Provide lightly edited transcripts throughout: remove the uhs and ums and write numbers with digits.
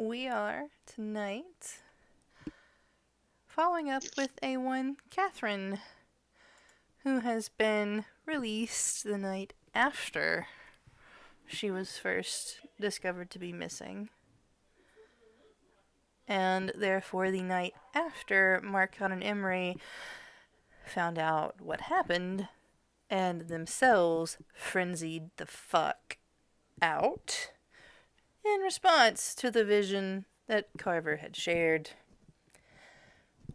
We are tonight following up with A1 Katherine, who has been released the night after she was first discovered to be missing. And therefore, the night after Marcon and Emery found out what happened and themselves frenzied the fuck out in response to the vision that Carver had shared.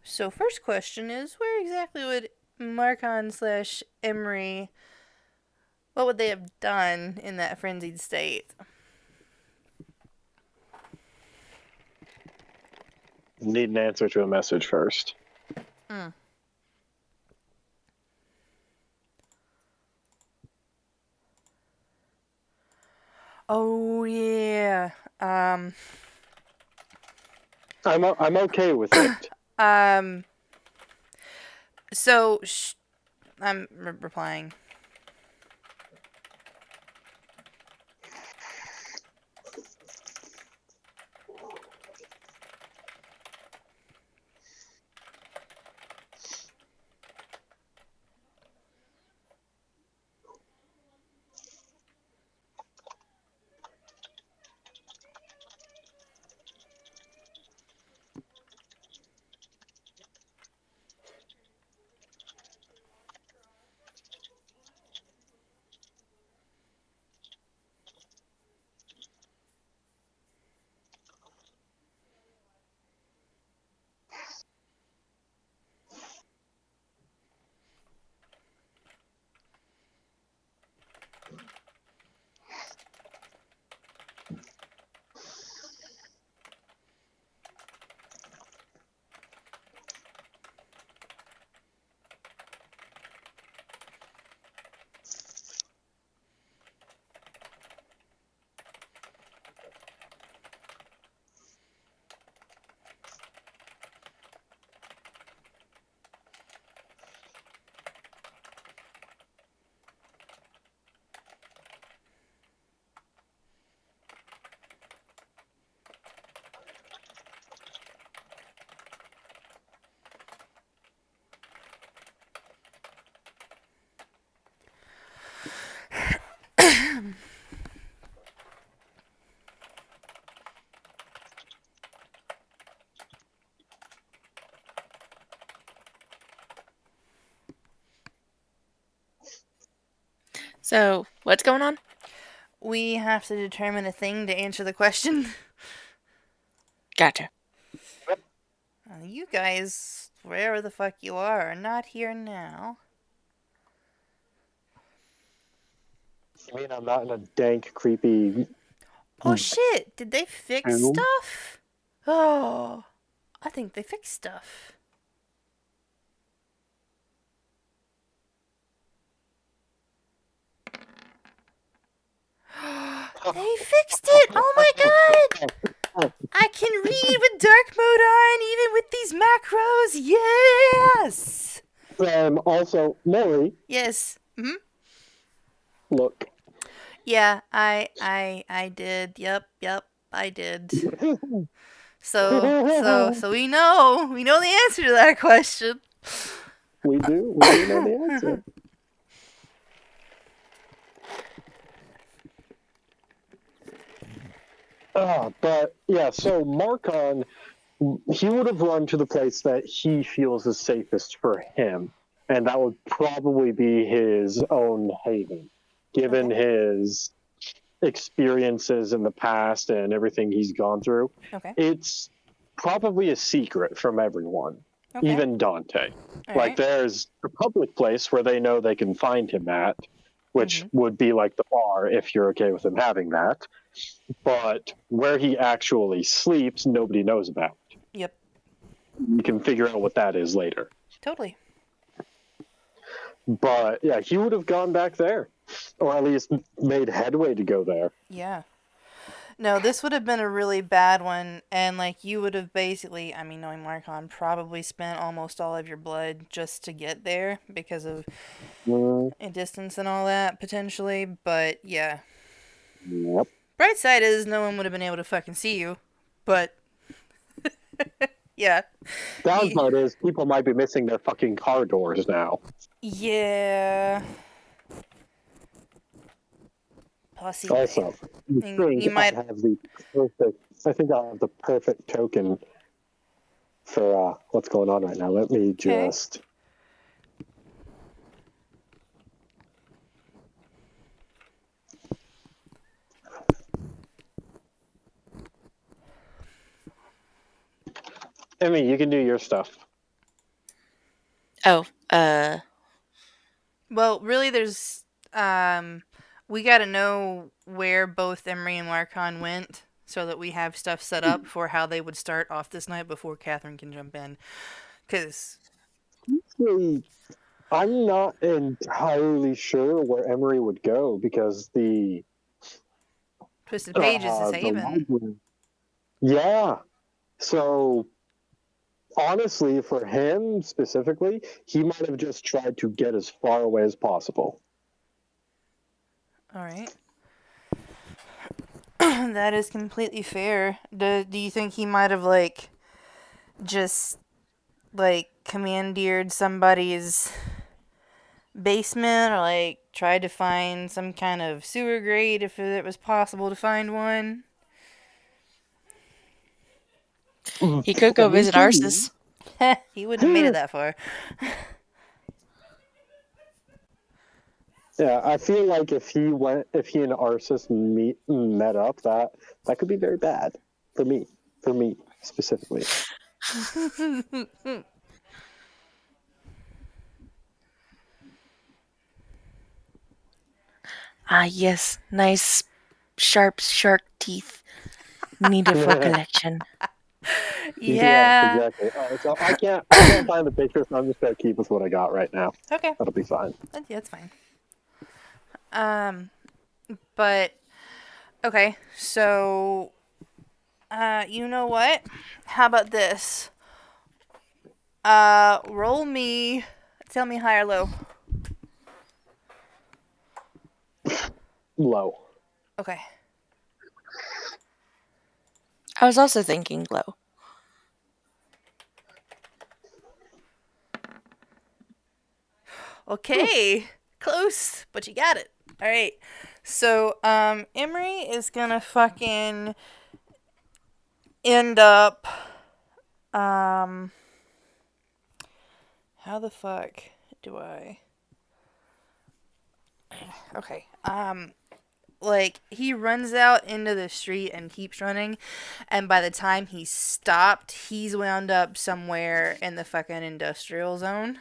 So, first question is, where exactly would Marcon slash Emery, what would they have done in that frenzied state? Need an answer to a message first. Oh yeah. I'm okay with it. So I'm replying. So, what's going on? We have to determine a thing to answer the question. Gotcha. You guys, wherever the fuck you are not here now. I mean, I'm not in a dank, creepy. Oh shit, did they fix stuff? Oh, I think they fixed stuff. They fixed it! Oh my god! I can read with dark mode on, even with these macros. Yes. Also, Maury. Yes. Look. Yeah, I did. Yep, I did. So we know the answer to that question. We do know the answer. But yeah, so Marcon, he would have run to the place that he feels is safest for him, and that would probably be his own haven, given his experiences in the past and everything he's gone through. Okay. It's probably a secret from everyone, even Dante. Right. There's a public place where they know they can find him at, which would be like the bar if you're okay with him having that. But where he actually sleeps, nobody knows about. Yep. You can figure out what that is later. Totally. But yeah, he would have gone back there, or at least made headway to go there. Yeah. No, this would have been a really bad one, and you would have basically, knowing Marcon, probably spent almost all of your blood just to get there because of distance and all that, potentially, but yeah. Yep. Bright side is no one would have been able to fucking see you. But yeah, Downside Ye- part is people might be missing their fucking car doors now. yeah, possibly. Also, I And think you might. I think I'll have the perfect token for what's going on right now. Let me Okay. just. Emmy, you can do your stuff. Oh, Well, really, there's we got to know where both Emery and Marcon went so that we have stuff set up for how they would start off this night before Catherine can jump in. Because Actually, I'm not entirely sure where Emery would go because Twisted Page is his the haven. library. Yeah. So honestly, for him specifically, he might have just tried to get as far away as possible. All right. That is completely fair. Do you think he might have, like, just, like, commandeered somebody's basement or, like, tried to find some kind of sewer grate if it was possible to find one? he could go At visit least in Arceus. He wouldn't have made it that far. yeah, I feel like if he and Arceus met up, that could be very bad for me specifically. Ah, yes, nice, sharp shark teeth needed for collection. Yeah, Yeah. exactly. So I can't find the picture, so I'm just gonna keep with what I got right now. Okay. That'll be fine. That's fine. Um, but okay. So, you know what? How about this? Roll me. Tell me high or low. Low. Okay. I was also thinking low. Okay. Close, but you got it. All right. So, Emery is gonna fucking end up. Um, how the fuck do I? Okay. Like, he runs out into the street and keeps running, and by the time he's stopped, he's wound up somewhere in the fucking industrial zone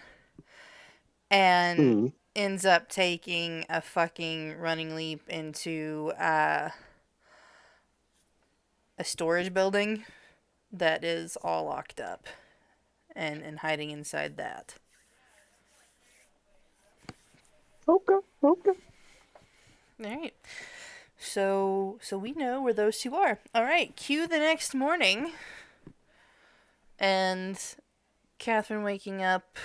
and Mm. ends up taking a fucking running leap into a storage building that is all locked up and hiding inside that. Okay. Okay. All right. So we know where those two are. All right. Cue the next morning, and Catherine waking up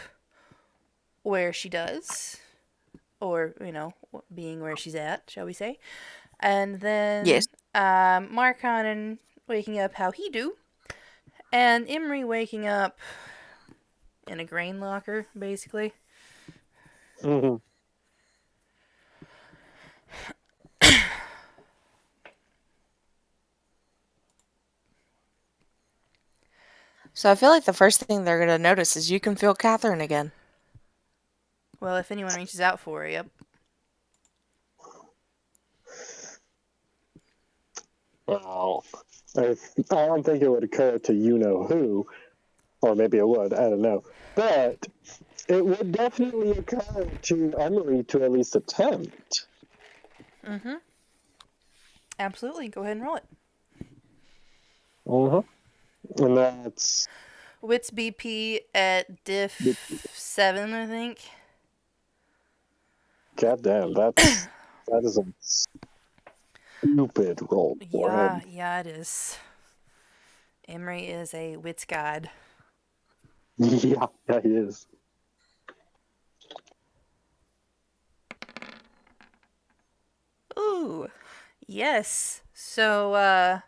where she does, or being where she's at, shall we say? And Yes. then Mark Hannon waking up how he do, and Emery waking up in a grain locker, basically. Mm-hmm. So I feel like the first thing they're going to notice is you can feel Catherine again. Well, if anyone reaches out for her, yep. Well, I don't think it would occur to you know who, or maybe it would. I don't know, but it would definitely occur to Emery to at least attempt. Mm-hmm. Absolutely. Go ahead and roll it. Uh-huh. And that's Wits BP at diff 7, I think. goddamn. That is a stupid roll for Yeah, him. yeah, it is. Emery is a wits god. Yeah, yeah, he is. Ooh, yes. So,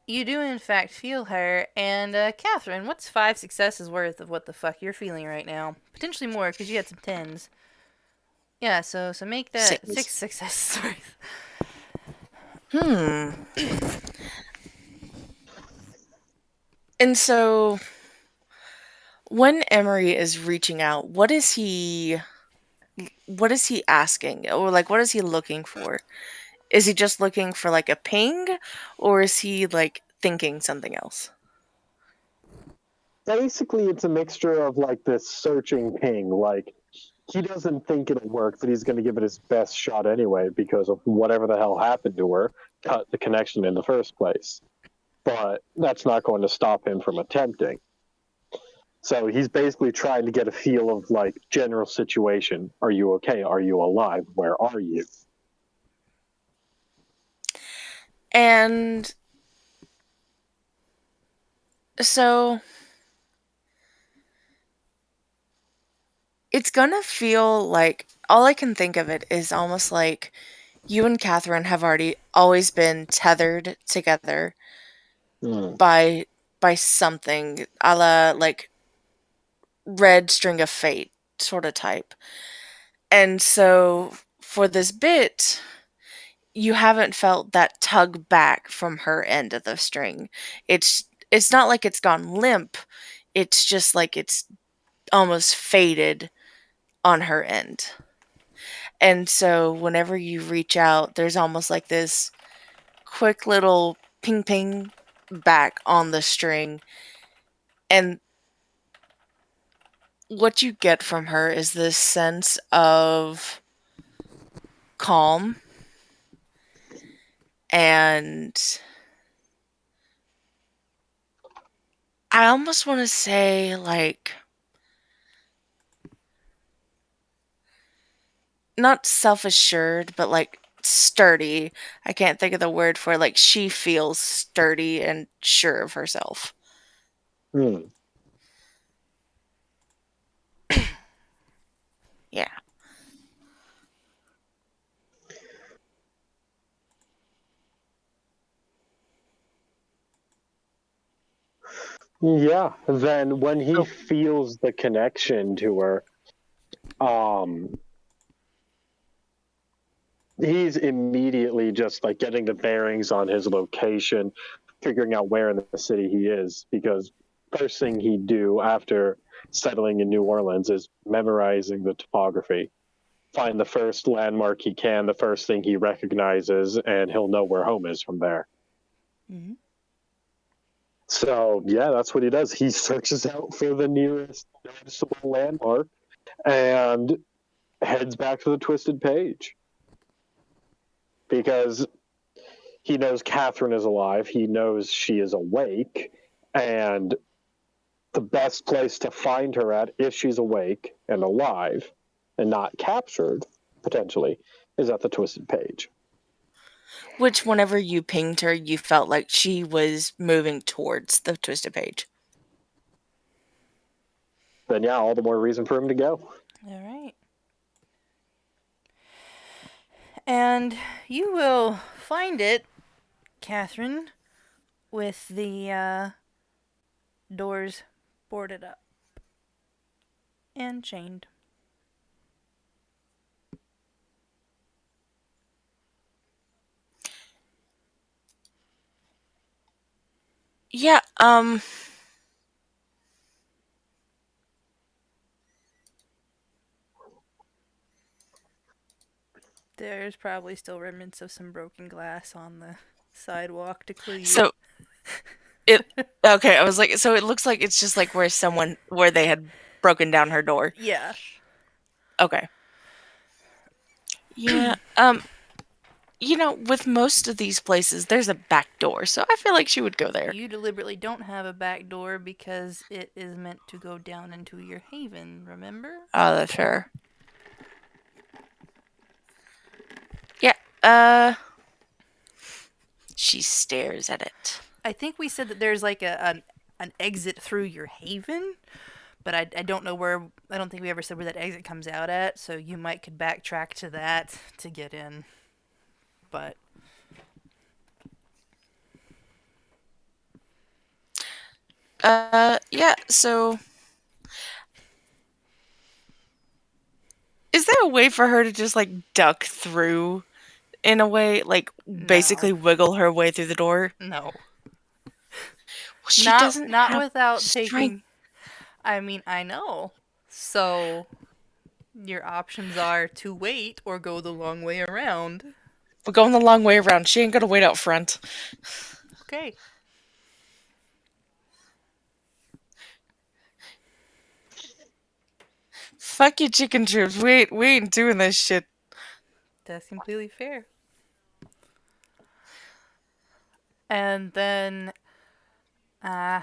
You do, in fact, feel her. And, Catherine, what's 5 successes worth of what the fuck you're feeling right now? Potentially more, because you had some tens. Yeah, so make that Six. 6 successes worth. Hmm. And so when Emery is reaching out, what is he asking? Or like what is he looking for? Is he just looking for like a ping or is he like thinking something else? Basically, it's a mixture of like this searching ping. Like, he doesn't think it'll work, but he's going to give it his best shot anyway because of whatever the hell happened to her, cut the connection in the first place. But that's not going to stop him from attempting. So he's basically trying to get a feel of like general situation. Are you okay? Are you alive? Where are you? And so it's gonna feel like all I can think of it is almost like you and Catherine have already always been tethered together Hmm. by something a la like red string of fate sort of type. And so for this bit, you haven't felt that tug back from her end of the string. It's not like it's gone limp. It's just like it's almost faded on her end. And so whenever you reach out, there's almost like this quick little ping ping back on the string. And what you get from her is this sense of calm and I almost want to say like not self-assured, but like sturdy. I can't think of the word for it. Like she feels sturdy and sure of herself. Hmm. Yeah. Yeah. Then when he Oh, feels the connection to her, um, he's immediately just like getting the bearings on his location, figuring out where in the city he is. Because first thing he'd do after settling in New Orleans is memorizing the topography. Find the first landmark he can, the first thing he recognizes, and he'll know where home is from there. Mm-hmm. So yeah, that's what he does. He searches out for the nearest noticeable landmark and heads back to the Twisted Page because he knows Catherine is alive. He knows she is awake, and the best place to find her at, if she's awake and alive and not captured, potentially, is at the Twisted Page. which whenever you pinged her, you felt like she was moving towards the twisted page. Then yeah, all the more reason for him to go. All right. And you will find it, Catherine, with the doors boarded up and chained. Yeah, There's probably still remnants of some broken glass on the sidewalk to clue you. so it okay, I was like so it looks like it's just like where they had broken down her door. Yeah. Okay. Yeah, with most of these places there's a back door, so I feel like she would go there. You deliberately don't have a back door because it is meant to go down into your haven, remember? Oh, that's fair. Yeah, uh she stares at it. I think we said that there's like an exit through your haven, but I don't know where. I don't think we ever said where that exit comes out at, so you might could backtrack to that to get in. But Yeah, so is there a way for her to just like duck through in a way, like No. basically wiggle her way through the door? No. Well, she Not doesn't not have without strength. taking. I mean, I know. So your options are to wait or go the long way around. We're going the long way around. She ain't gonna wait out front. Okay. Fuck you, chicken strips. We ain't doing this shit. That's completely fair. And then uh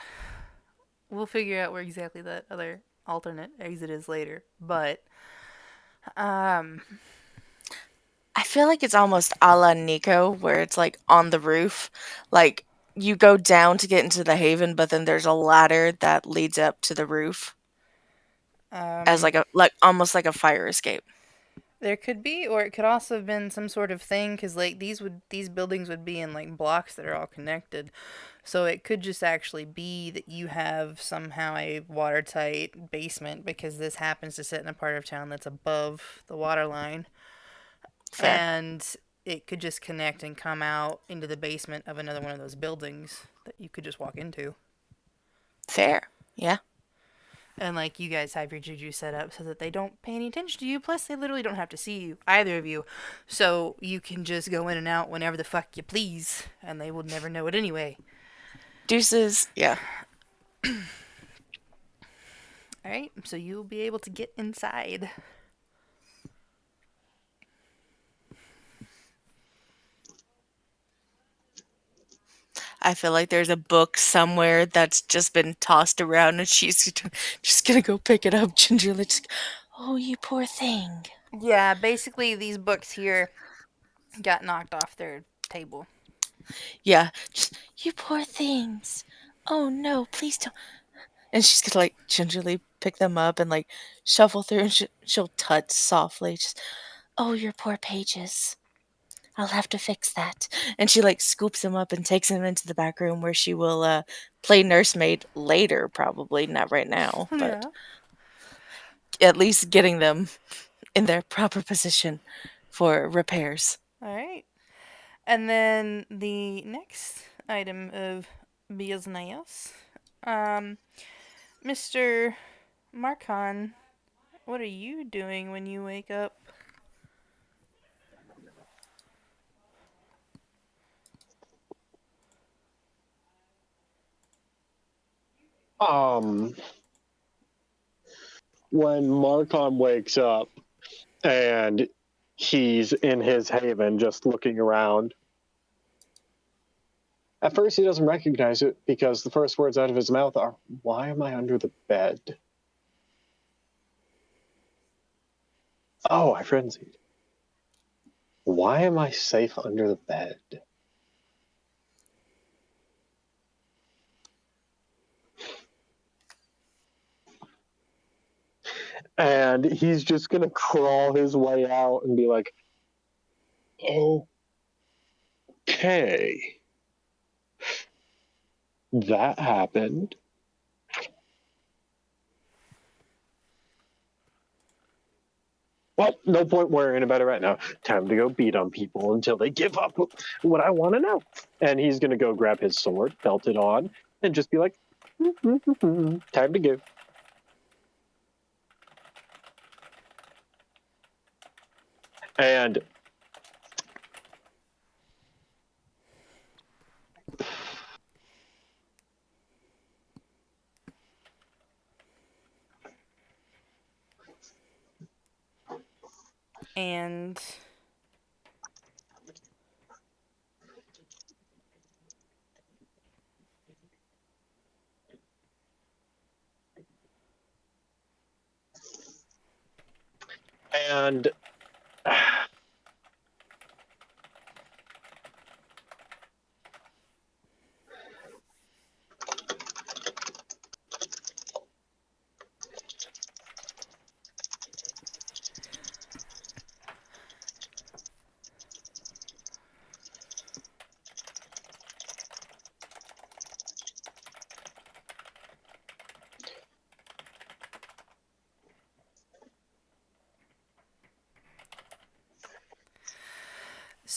we'll figure out where exactly that other alternate exit is later. But um I feel like it's almost a la Nico, where it's like on the roof. Like you go down to get into the haven, but then there's a ladder that leads up to the roof as um like a like almost like a fire escape. there could be, or it could also have been some sort of thing, because like these buildings would be in like blocks that are all connected. So it could just actually be that you have somehow a watertight basement because this happens to sit in a part of town that's above the water line, Fair. and it could just connect and come out into the basement of another one of those buildings that you could just walk into. Fair. Yeah. And like you guys have your juju set up so that they don't pay any attention to you. Plus, they literally don't have to see you, either of you. So you can just go in and out whenever the fuck you please, and they will never know it anyway. Deuces. Yeah. All right, so you'll be able to get inside. I feel like there's a book somewhere that's just been tossed around and she's just gonna go pick it up gingerly. Just, oh, you poor thing. Yeah, basically these books here got knocked off their table. Yeah. Just, you poor things. Oh no, please don't. And she's gonna like gingerly pick them up and like shuffle through and she'll tut softly. Just, oh, your poor pages. I'll have to fix that. And she like scoops them up and takes them into the back room where she will play nursemaid later, probably not right now, but Yeah. at least getting them in their proper position for repairs. All right. And then the next item of business, um, Mr. Marcon, what are you doing when you wake up? Um, when Marcon wakes up and he's in his haven just looking around, at first he doesn't recognize it because the first words out of his mouth are, "Why am I under the bed?" Oh, I frenzied. Why am I safe under the bed? And he's just gonna crawl his way out and be like, "Okay, that happened." Well, no point worrying about it right now. Time to go beat on people until they give up what I want to know. And he's going to go grab his sword, belt it on, and just be like, time to go. And And and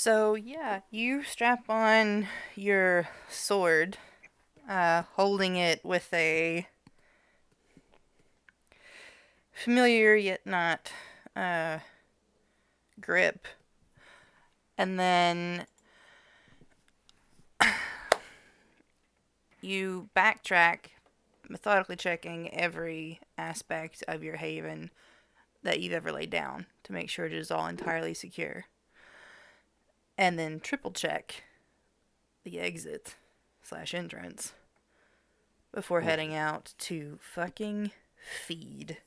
So, yeah, you strap on your sword, holding it with a familiar yet not uh, grip. And then you backtrack, methodically checking every aspect of your haven that you've ever laid down to make sure it is all entirely secure. And then triple check the exit slash entrance before heading out to fucking feed.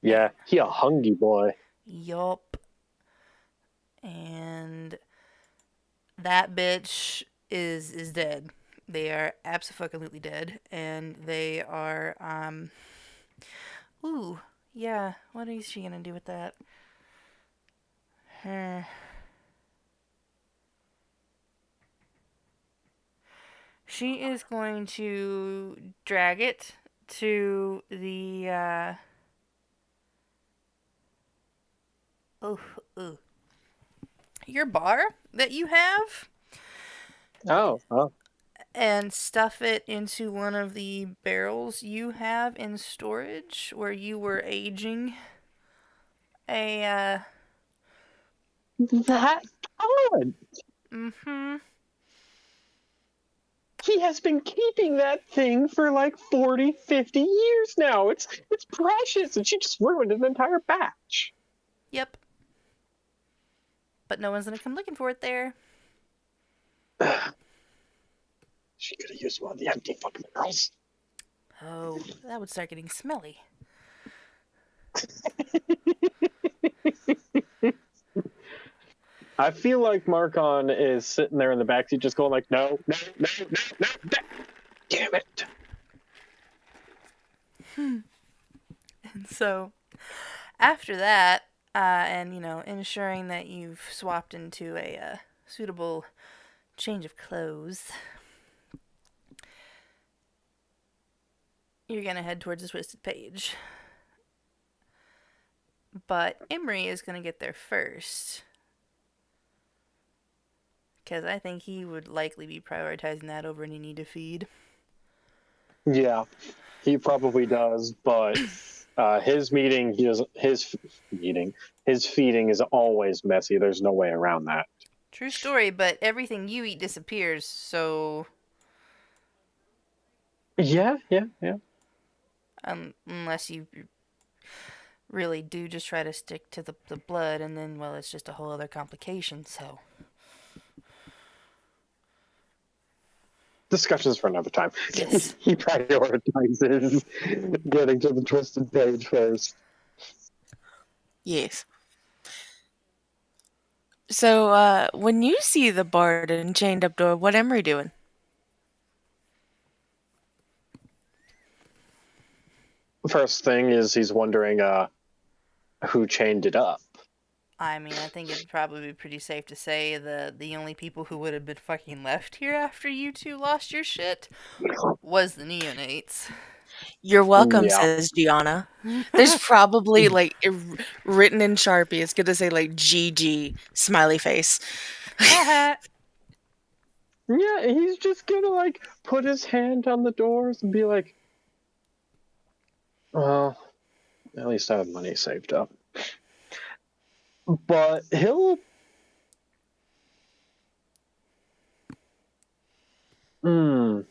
Yeah, he a hungry boy. Yup. And that bitch is dead. They are absolutely dead, and they are Ooh, yeah. What is she gonna do with that? Her. She is going to drag it to the oh, oh, your bar that you have Oh. and stuff it into one of the barrels you have in storage where you were aging a That good. mm-hmm. He has been keeping that thing for like 40, 50 years now. It's precious, and she just ruined an entire batch. Yep. But no one's gonna come looking for it there. She could have used one of the empty fucking barrels. Oh, that would start getting smelly. I feel like Marcon is sitting there in the backseat just going like, no, no, no, no, no, no. Damn it. And so after that, and ensuring that you've swapped into a suitable change of clothes, you're gonna head towards the Twisted Page. But Emery is gonna get there first. Because I think he would likely be prioritizing that over any need to feed. Yeah, he probably does, but his meeting, his meeting, his feeding is always messy. There's no way around that. True story, but everything you eat disappears, so Yeah. unless you really do just try to stick to the blood, and then, well, it's just a whole other complication, so. Discussions for another time. Yes. He prioritizes getting to the Twisted Page first. Yes. So, when you see the bard and chained up door, what Emery doing? First thing is he's wondering who chained it up. I mean, I think it'd probably be pretty safe to say the only people who would have been fucking left here after you two lost your shit was the neonates. You're welcome, Yeah. says Gianna. There's probably like written in Sharpie. It's gonna say like GG smiley face. Haha. Yeah, he's just gonna like put his hand on the doors and be like, well, at least I have money saved up. But he'll. Hmm.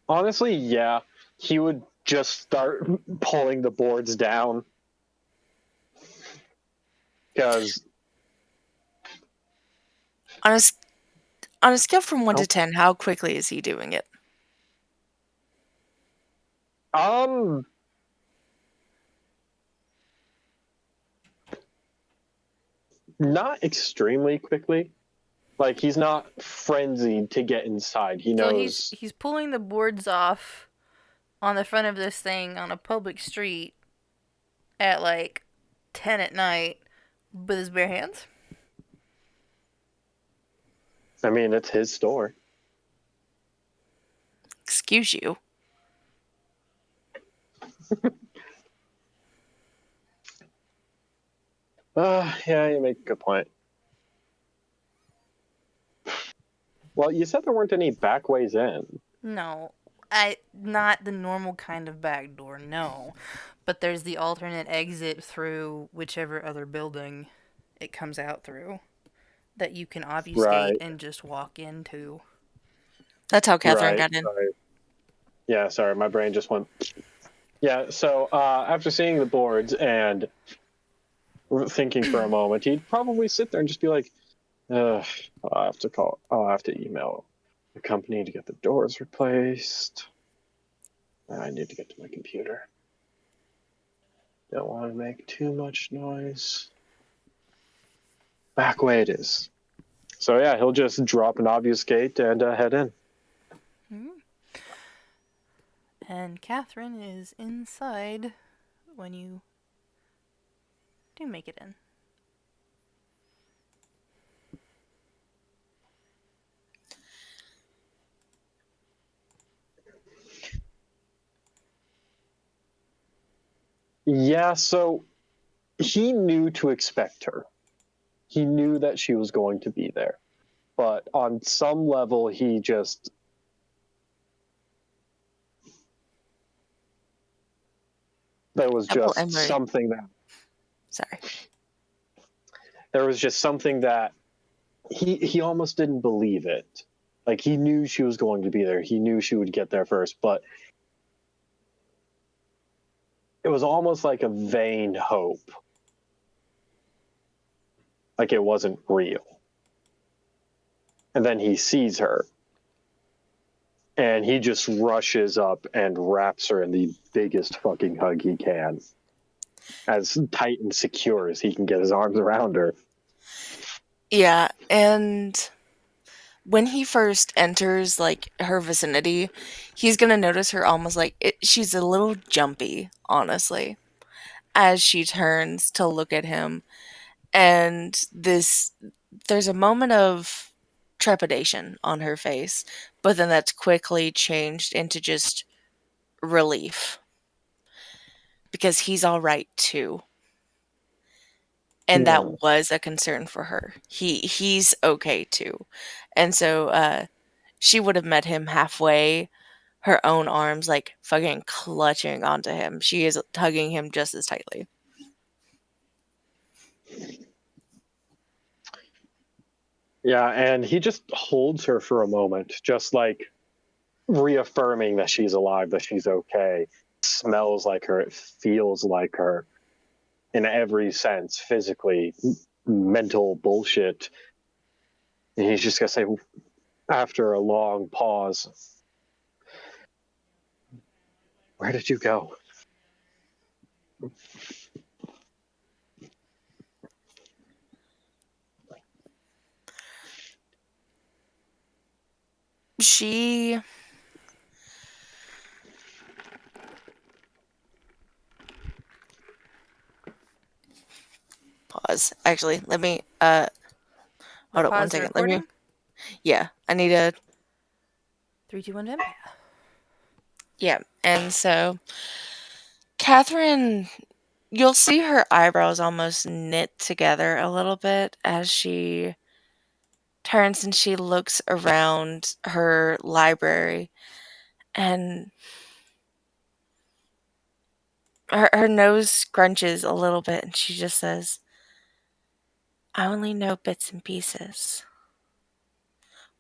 Honestly, yeah. He would just start pulling the boards down. Because. On a on a scale from 1 to Oh, 10, how quickly is he doing it? um. Not extremely quickly. Like, he's not frenzied to get inside. He So he's knows. he's pulling the boards off on the front of this thing on a public street at like 10 at night with his bare hands. I mean, it's his store. Excuse you. Yeah, you make a good point. Well, you said there weren't any back ways in. No, I not the normal kind of back door. No, but there's the alternate exit through whichever other building it comes out through that you can obfuscate Right, and just walk into. That's how Catherine right. got in. Sorry. Yeah, sorry, my brain just went. Yeah, so after seeing the boards and thinking for a moment, he'd probably sit there and just be like, I'll have to call, I'll have to email the company to get the doors replaced. I need to get to my computer. Don't want to make too much noise. Back way it is. So yeah, he'll just drop an obfuscate and head in. Hmm. And Catherine is inside when you do make it in. Yeah, so he knew to expect her. He knew that she was going to be there. But on some level, he just. There was Double just Emery. something that. Sorry. There was just something that he almost didn't believe it. Like he knew she was going to be there. He knew she would get there first, but it was almost like a vain hope. Like it wasn't real. And then he sees her and he just rushes up and wraps her in the biggest fucking hug he can. As tight and secure as he can get his arms around her. Yeah, and when he first enters like her vicinity, he's gonna notice her almost like she's a little jumpy, honestly, as she turns to look at him. And there's a moment of trepidation on her face, but then that's quickly changed into just relief because he's all right too. And Yeah. that was a concern for her. He's okay too. And so she would have met him halfway, her own arms like fucking clutching onto him. She is tugging him just as tightly. Yeah, and he just holds her for a moment, just like reaffirming that she's alive, that she's okay. Smells like her, it feels like her in every sense, physically, mental bullshit. And he's just gonna say, after a long pause, "Where did you go?" She pause. Actually, let me hold up one Pause the second. Let me recording. yeah, I need to 3, 2, 1, jump. yeah. And so Catherine, you'll see her eyebrows almost knit together a little bit as she turns and she looks around her library, and her nose scrunches a little bit and she just says, I only know bits and pieces.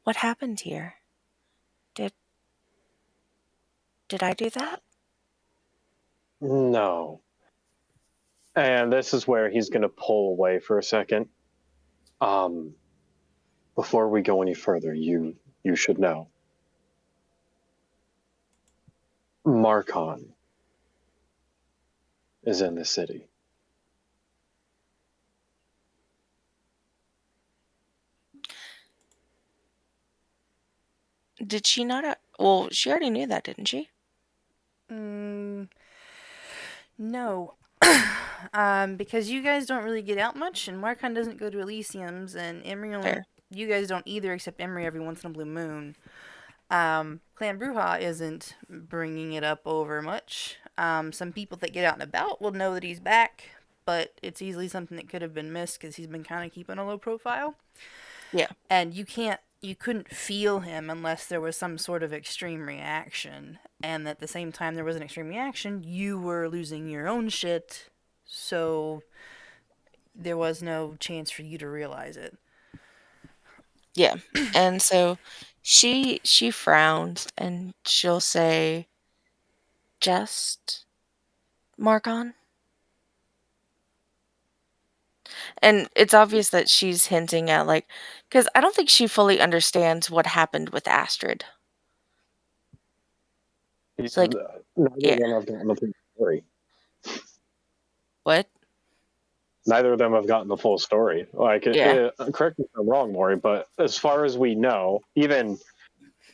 What happened here? Did did I do that? No. And this is where he's gonna pull away for a second. Um, Before we go any further, you should know. Marcon is in the city. Did she not? Well, she already knew that, didn't she? Mm, no. Because you guys don't really get out much, and Marcon doesn't go to Elysiums, and Emery only. Fair. You guys don't either, except Emery every once in a blue moon. Clan Bruja isn't bringing it up over much. Some people that get out and about will know that he's back, but it's easily something that could have been missed because he's been kind of keeping a low profile. Yeah. And you couldn't feel him unless there was some sort of extreme reaction. And at the same time there was an extreme reaction, you were losing your own shit, so there was no chance for you to realize it. Yeah. And so she frowns and she'll say, "Just Marcon?" And it's obvious that she's hinting at, like, because I don't think she fully understands what happened with Astrid. Yeah, It's like, neither yeah, of them have gotten the full story. what? Neither of them have gotten the full story. Like, Yeah. correct me if I'm wrong, Maury, but as far as we know, even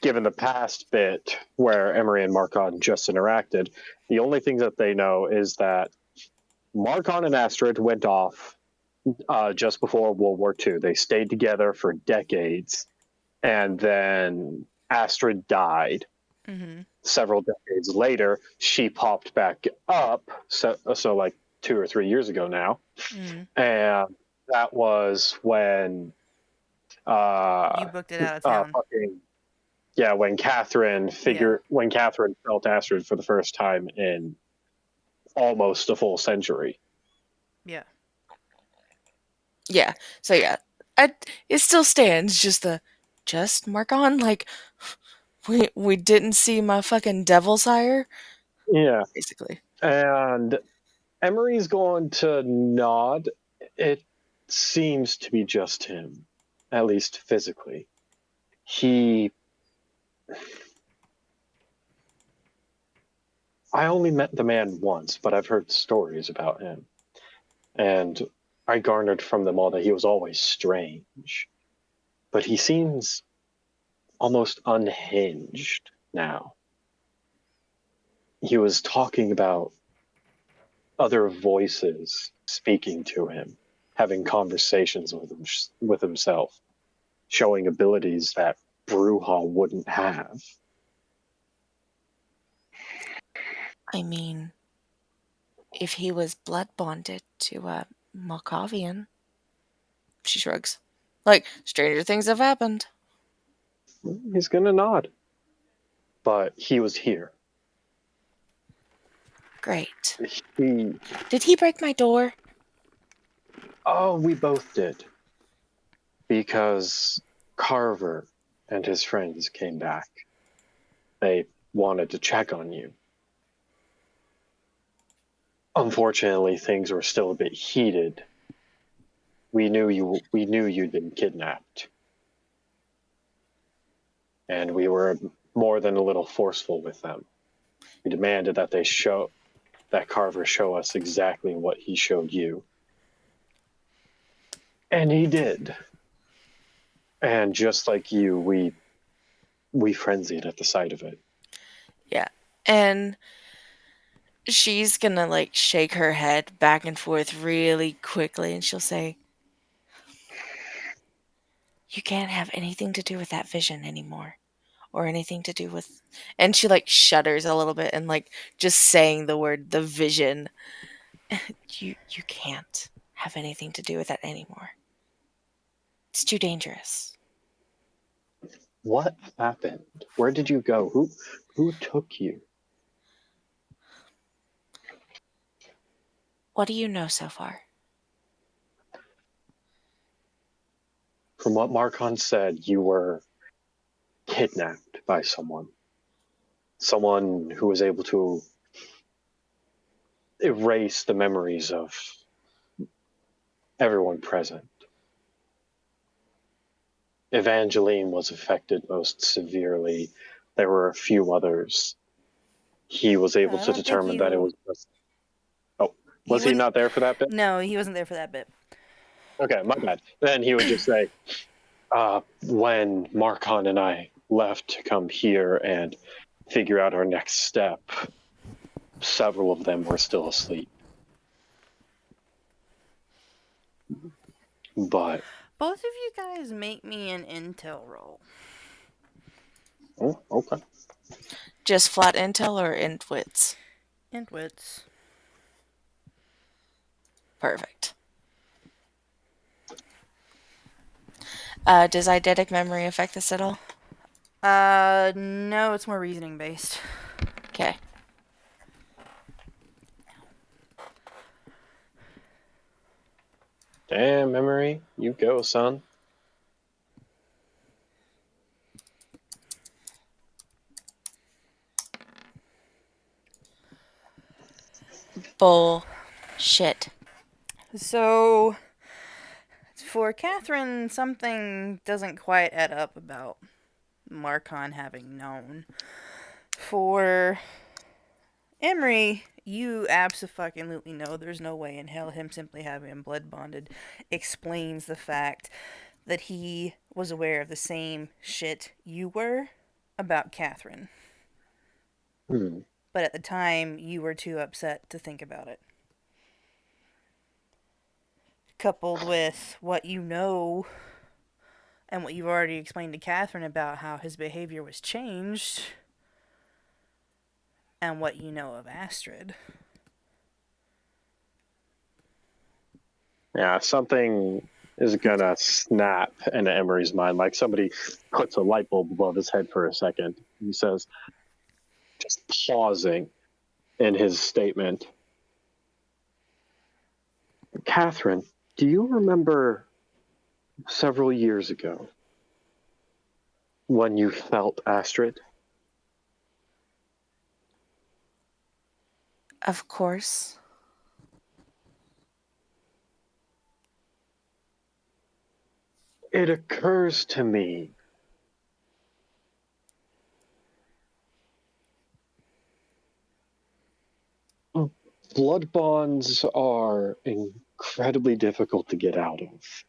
given the past bit where Emery and Marcon just interacted, the only thing that they know is that Marcon and Astrid went off just before World War II. They stayed together for decades, and then Astrid died. Mm-hmm. Several decades later, she popped back up, so like 2 or 3 years ago now, Mm-hmm. and that was when You booked it out of town. fucking yeah, Yeah. when Catherine felt Astrid for the first time in almost a full century. Yeah. Yeah. So yeah, it still stands. Just Marcon. Like, we didn't see my fucking devil sire, Yeah, basically. and Emery's going to nod. It seems to be just him, at least physically. He. I only met the man once, but I've heard stories about him. And I garnered from them all that he was always strange. But he seems almost unhinged now. He was talking about other voices speaking to him, having conversations with himself, showing abilities that Bruja wouldn't have. I mean, if he was blood bonded to a Malkavian, she shrugs. Like, stranger things have happened. He's gonna nod. But he was here. Great. He. Did he break my door? Oh, we both did. Because Carver and his friends came back. They wanted to check on you. Unfortunately, things were still a bit heated. We knew you'd been kidnapped. And we were more than a little forceful with them. We demanded that Carver show us exactly what he showed you. And he did. And just like you, we frenzied at the sight of it. Yeah. And she's gonna, like, shake her head back and forth really quickly and she'll say, "You can't have anything to do with that vision anymore. Or anything to do with," and she, like, shudders a little bit and, like, just saying the word "the vision." You can't have anything to do with that anymore. It's too dangerous. What happened? Where did you go? Who took you? What do you know so far? From what Marcon said, you were kidnapped by someone. Someone who was able to erase the memories of everyone present. Evangeline was affected most severely. There were a few others. He was able I to don't think determine that it was just. Oh, he was he wouldn't. not there for that bit? No, he wasn't there for that bit. Okay, my bad. Then he would just say, when Marcon and I left to come here and figure out our next step, several of them were still asleep. But Both of you guys make me an intel roll. Oh, okay. Just flat intel or intwits? Intwits. Perfect. Does eidetic memory affect this at all? No, it's more reasoning based. Okay. Damn, Emery, you go, son. Bullshit. So, for Katherine, something doesn't quite add up about Marcon having known. For Emery, you absolutely know there's no way in hell him simply having him blood bonded explains the fact that he was aware of the same shit you were about Katherine. Hmm. But at the time, you were too upset to think about it. Coupled with what you know and what you've already explained to Katherine about how his behavior was changed, and what you know of Astrid. Yeah, something is gonna snap in Emery's mind. Like somebody puts a light bulb above his head for a second. He says, just pausing in his statement, Katherine, do you remember several years ago when you felt Astrid? Of course. It occurs to me blood bonds are incredibly difficult to get out of.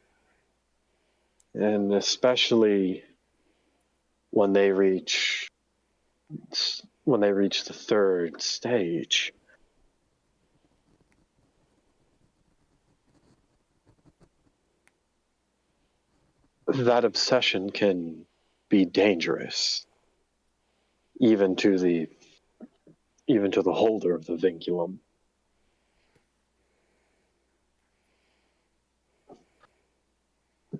And especially when they reach the third stage. That obsession can be dangerous, even to the holder of the vinculum.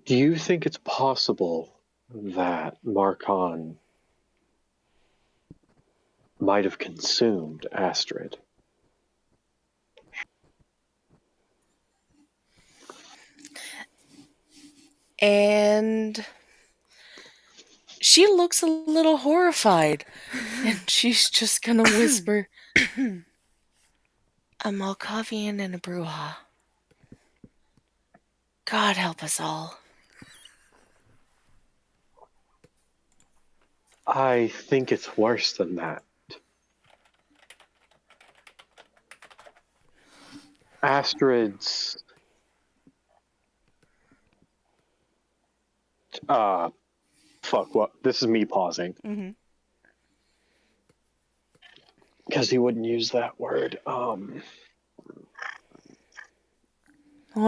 Do you think it's possible that Marcon might have consumed Astrid? And she looks a little horrified. And she's just gonna whisper, a Malkavian and a Bruja. God help us all. I think it's worse than that. Astrid's fuck what this is me pausing Mm-hmm. because he wouldn't use that word. Oh,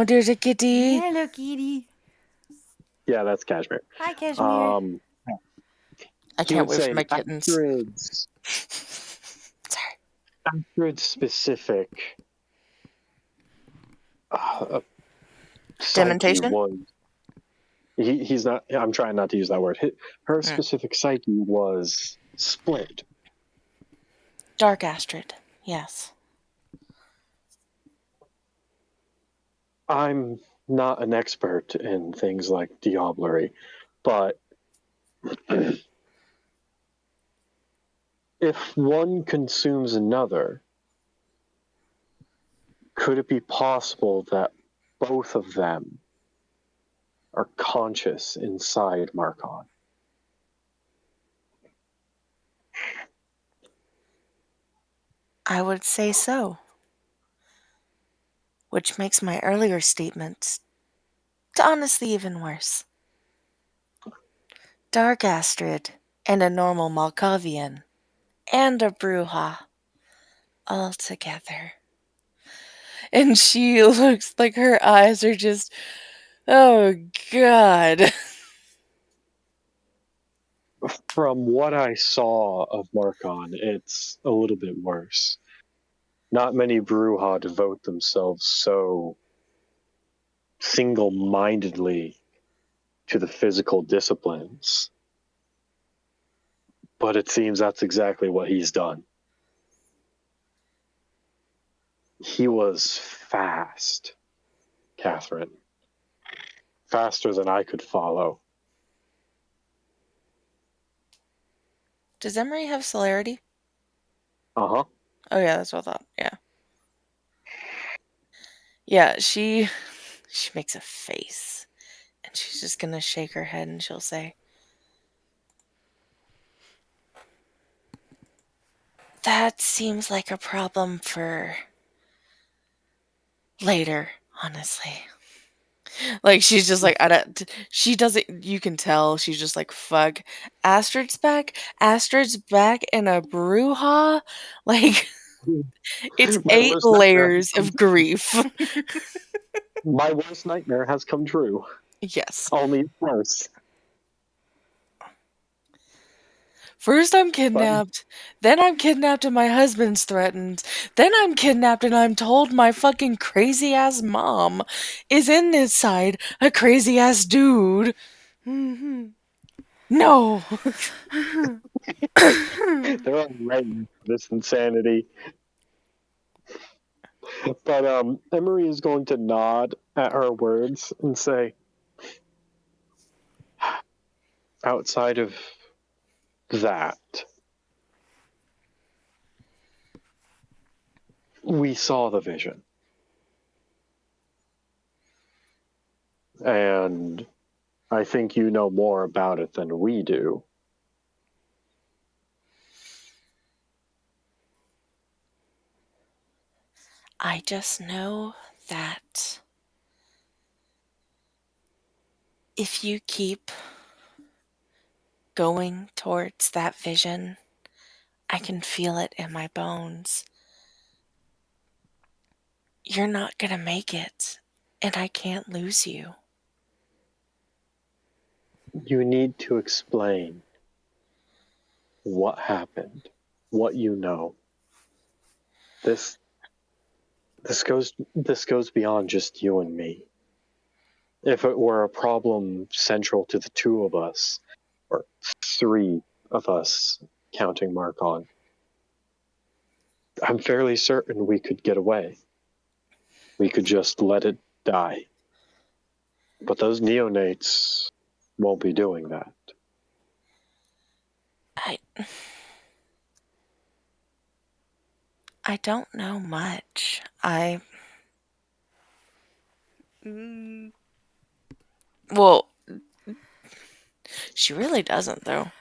there's a kitty. Hello, kitty. Yeah, that's Kashmir. Hi, Kashmir. I He can't would wait for say my kittens. Sorry. Astrid's specific psyche Dementation? was he's not. I'm trying not to use that word. Her specific psyche was split. Dark Astrid. Yes. I'm not an expert in things like diablerie, but if one consumes another, could it be possible that both of them are conscious inside Marcon? I would say so. Which makes my earlier statements honestly even worse. Dark Astrid and a normal Malkavian and a Bruja all together. And she looks like her eyes are just, oh God. From what I saw of Markon, it's a little bit worse. Not many Bruja devote themselves so single-mindedly to the physical disciplines. But it seems that's exactly what he's done. He was fast, Catherine. Faster than I could follow. Does Emery have celerity? Uh-huh. Oh yeah, that's what I thought. Yeah. Yeah, she makes a face. And she's just gonna shake her head and she'll say, that seems like a problem for later, honestly. Like, she's just like, I don't, she doesn't, you can tell, she's just like, fuck. Astrid's back? Astrid's back in a brouhaha? Like, it's My 8 worst nightmare has layers come of grief. My worst nightmare has come true. Yes. Only worse. First I'm But kidnapped, then I'm kidnapped and my husband's threatened, then I'm kidnapped and I'm told my fucking crazy ass mom is inside a crazy ass dude. No. they're on ready for this insanity. But Emery is going to nod at her words and say, outside of that, we saw the vision. And I think you know more about it than we do. I just know that if you keep going towards that vision, I can feel it in my bones. You're not gonna make it, and I can't lose you. You need to explain what happened, what you know. This this goes beyond just you and me. If it were a problem central to the two of us, or three of us, counting Markon, I'm fairly certain we could get away. We could just let it die. But those neonates won't be doing that. I I don't know much. Mm, Well, she really doesn't though.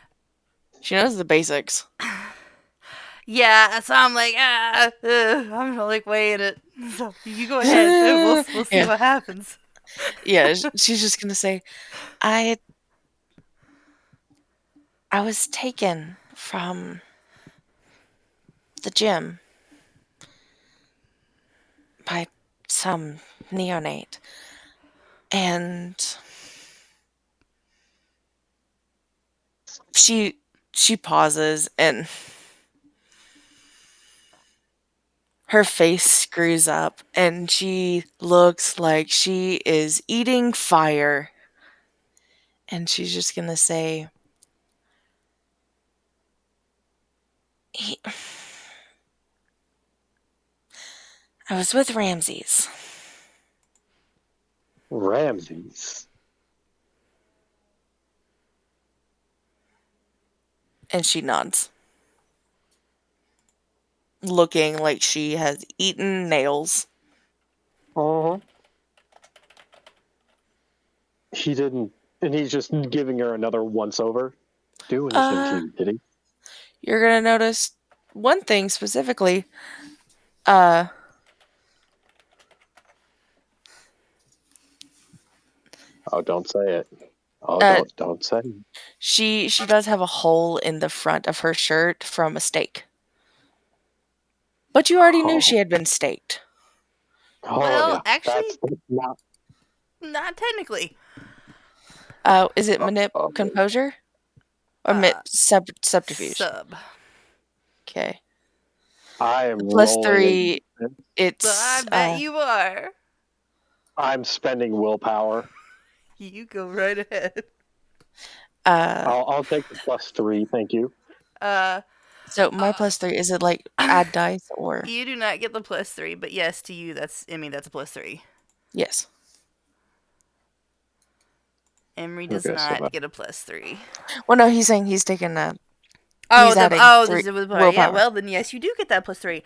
She knows the basics. yeah, so I'm like, I'm like weighing it. So you go ahead. We'll see Yeah. what happens. Yeah, she's just gonna say, I I was taken from the gym by some neonate. And she pauses and her face screws up and she looks like she is eating fire. And she's just gonna say, "He- I was with Ramses." Ramses. And she nods, looking like she has eaten nails. Uh-huh. He didn't, and he's just giving her another once over. Do anything to Uh, you, did he? you're gonna notice one thing specifically. Uh, Oh, don't say it. Oh, uh, don't say it. she does have a hole in the front of her shirt from a stake. But you already knew she Oh, had been staked. oh Well, yeah. That's actually, not. not technically. Is it Oh, manip oh, composure? Or subterfuge. Sub. Okay. I am The plus rolling. 3, I it's bet you are. I'm spending willpower. You go right ahead. uh I'll take the +3, thank you. Uh, so my uh plus 3, is it like add dice or you do not get the +3, but yes, to you, that's that's a +3. yes. Emery does Okay, so not that get a +3. Well, no, he's saying he's taking Oh, he's adding this 3 is with yeah. willpower. Well, then yes, you do get that +3.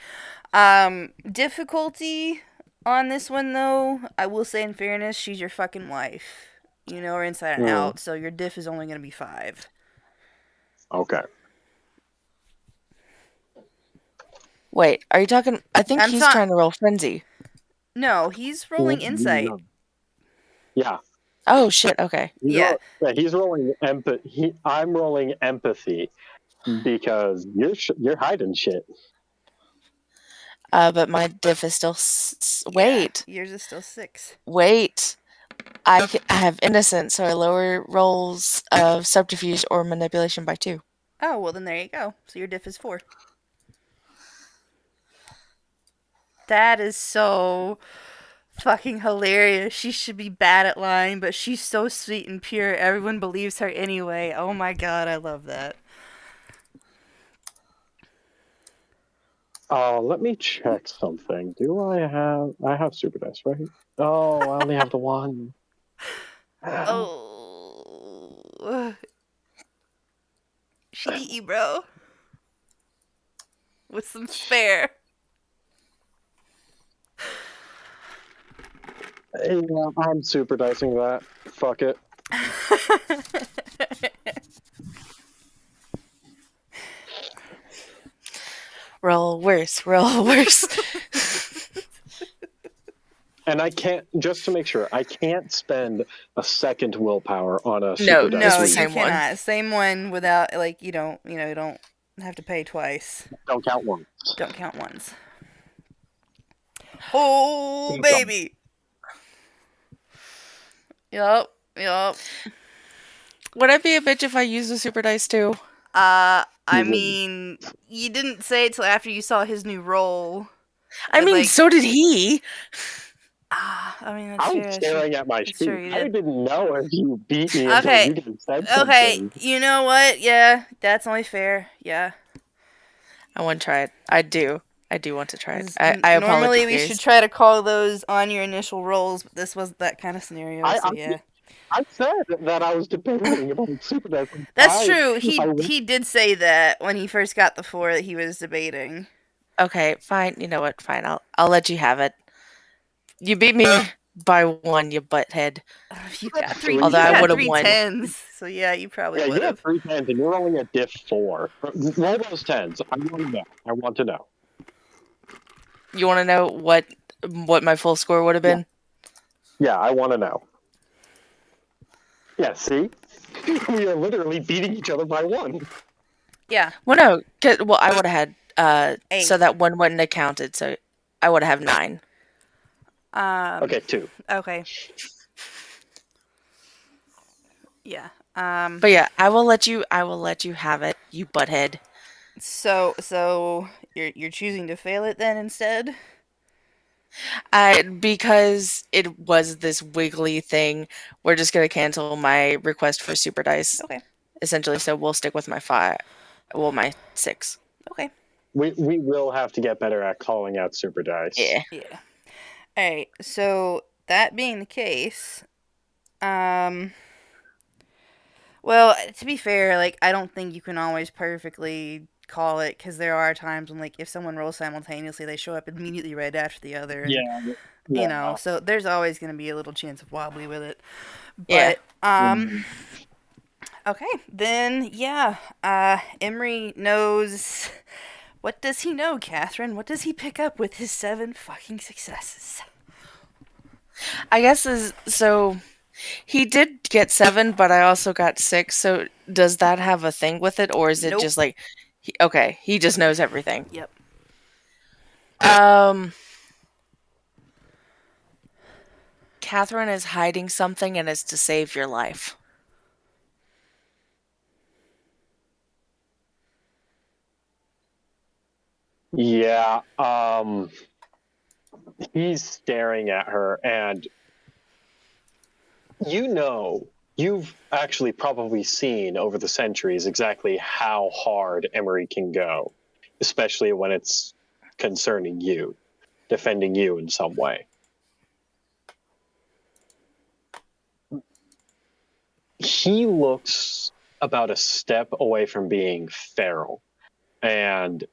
Difficulty on this one though, I will say in fairness, she's your fucking wife. You know her inside and mm, out, so your diff is only gonna be 5. okay. Wait, are you talking? I think I'm he's sorry. trying to roll frenzy. No, he's rolling insight. Yeah, Oh shit. Okay. Yeah. he's rolling empathy. I'm rolling empathy because you're hiding shit. But my diff is still. Yeah. Wait. Yours is still 6. Wait. I have innocence, so I lower rolls of subterfuge or manipulation by 2. Oh, well then there you go. So your diff is 4. That is so fucking hilarious. She should be bad at lying, but she's so sweet and pure. Everyone believes her anyway. Oh my god, I love that. Let me check something. I have super dice, right? Oh, I only have the one. Oh. She'd eat you, bro. With some spare. Yeah, I'm super dicing that. Fuck it. Roll worse. Roll worse. And I can't, just to make sure, I can't spend a second willpower on a No, super dice it's No, the read. you same one. cannot. Same one without you don't have to pay twice. Don't count one. Don't count ones. Oh Income. baby. Yup. Yup. Would I be a bitch if I used the super dice too? I mean, you didn't say it till after you saw his new role. I mean, Like, so did he. I mean, that's I'm fair. staring at my That's true, sheet. you I did. didn't know if you beat me until Okay. you guys said Okay. something. You know what? Yeah, that's only fair. Yeah. I want to try it. I do. I do want to try it. 'Cause I normally we should apologize. try to call those on your initial rolls, but this was that kind of scenario. I, So I yeah. I said that I was debating about super dice. That's true. I He did say that when he first got the 4 that he was debating. Okay, fine. You know what? Fine. I'll let you have it. You beat me by 1, you butthead. You got three. Although You I got would have three won. tens. So yeah, you probably Yeah, would you have have. 3 tens and you're only a diff 4. Roll those tens. I want to know. I want to know. You want to know what my full score would have Yeah, been? yeah, I want to know. Yeah, see? We are literally beating each other by 1. Yeah. Well, no. Well, I would have had so 8. that 1 wouldn't have counted. So I would have 9. Okay, 2. Okay. Yeah. But yeah, I will let you. I will let you have it, you butthead. So you're choosing to fail it then instead? Because it was this wiggly thing, we're just gonna cancel my request for super dice, Okay. essentially. So we'll stick with my 5. Well, my 6. Okay. We will have to get better at calling out super dice. Yeah. Yeah. All right. So that being the case, um, well, to be fair, like I don't think you can always perfectly call it because there are times when like if someone rolls simultaneously, they show up immediately right after the other, and Yeah, you yeah. know, so there's always going to be a little chance of wobbly with it. Yeah. But okay, then yeah, Emery knows. What does he know, Catherine? What does he pick up with his 7 fucking successes? I guess so. He did get 7, but I also got 6. So does that have a thing with it, or is it Nope. just like, okay, he just knows everything? Yep. Catherine is hiding something, and it's to save your life. Yeah, he's staring at her, and you know, you've actually probably seen over the centuries exactly how hard Emery can go, especially when it's concerning you, defending you in some way. He looks about a step away from being feral, and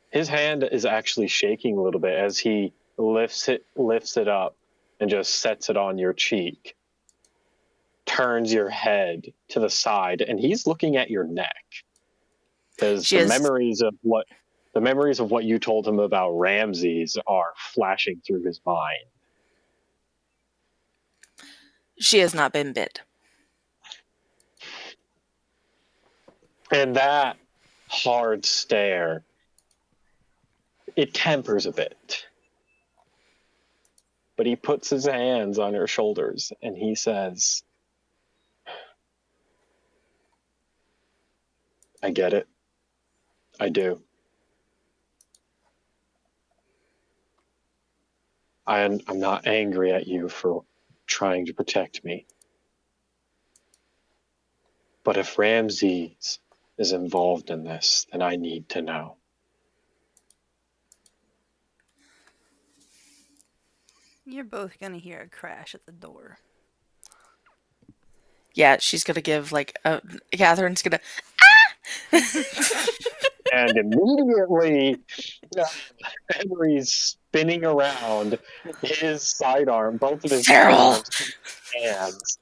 his hand is actually shaking a little bit as he lifts it up and just sets it on your cheek, turns your head to the side, and he's looking at your neck because She is the memories of what you told him about Ramses are flashing through his mind. she has not been bit. And that hard stare, it tempers a bit. But he puts his hands on her shoulders and he says, I get it. I do. I'm not angry at you for trying to protect me. But if Ramses is involved in this, then I need to know. You're both gonna hear a crash at the door. Yeah, she's gonna give like a Catherine's gonna And immediately, uh, Emery's spinning around his sidearm, both of his feral. sidearms, hands,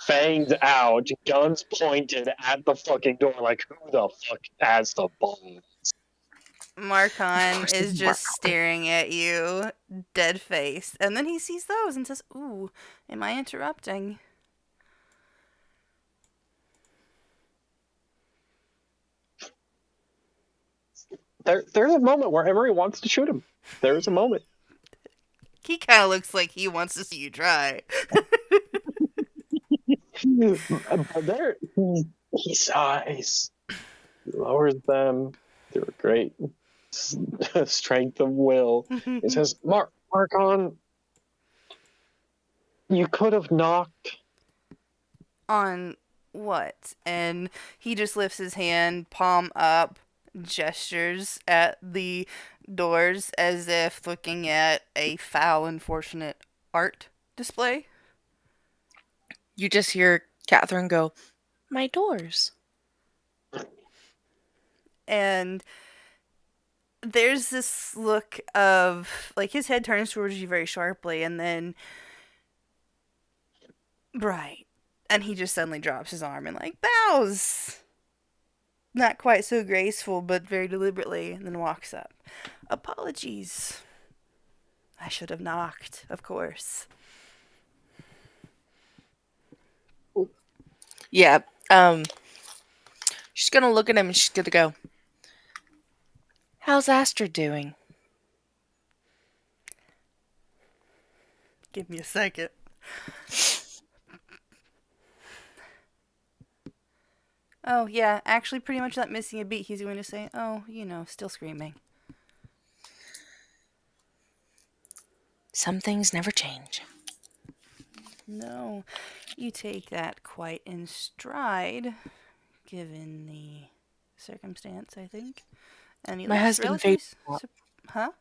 fangs out, guns pointed at the fucking door, like, who the fuck has the bomb? Of Marcon course, is it's Mark. just staring at you, dead faced, and then he sees those and says, "Ooh, am I interrupting?" There's a moment where Emery wants to shoot him. There's a moment. He kind of looks like he wants to see you try. But there, he sighs, he lowers them through a great strength of will. He says, Marcon, you could have knocked. On what? And he just lifts his hand, palm up, gestures at the doors as if looking at a foul, unfortunate art display. You just hear Catherine go, "My doors." And there's this look of, like, his head turns towards you very sharply, and then, right. And he just suddenly drops his arm and, like, bows. Not quite so graceful, but very deliberately, and then walks up. Apologies. I should have knocked, of course. Yeah. She's gonna look at him and she's gonna go, "How's Astrid doing?" Give me a second. Oh, yeah, actually, pretty much not missing a beat. He's going to say, oh, still screaming. Some things never change. No, you take that quite in stride, given the circumstance, I think. And he My looks husband relatively. figured it out. Huh?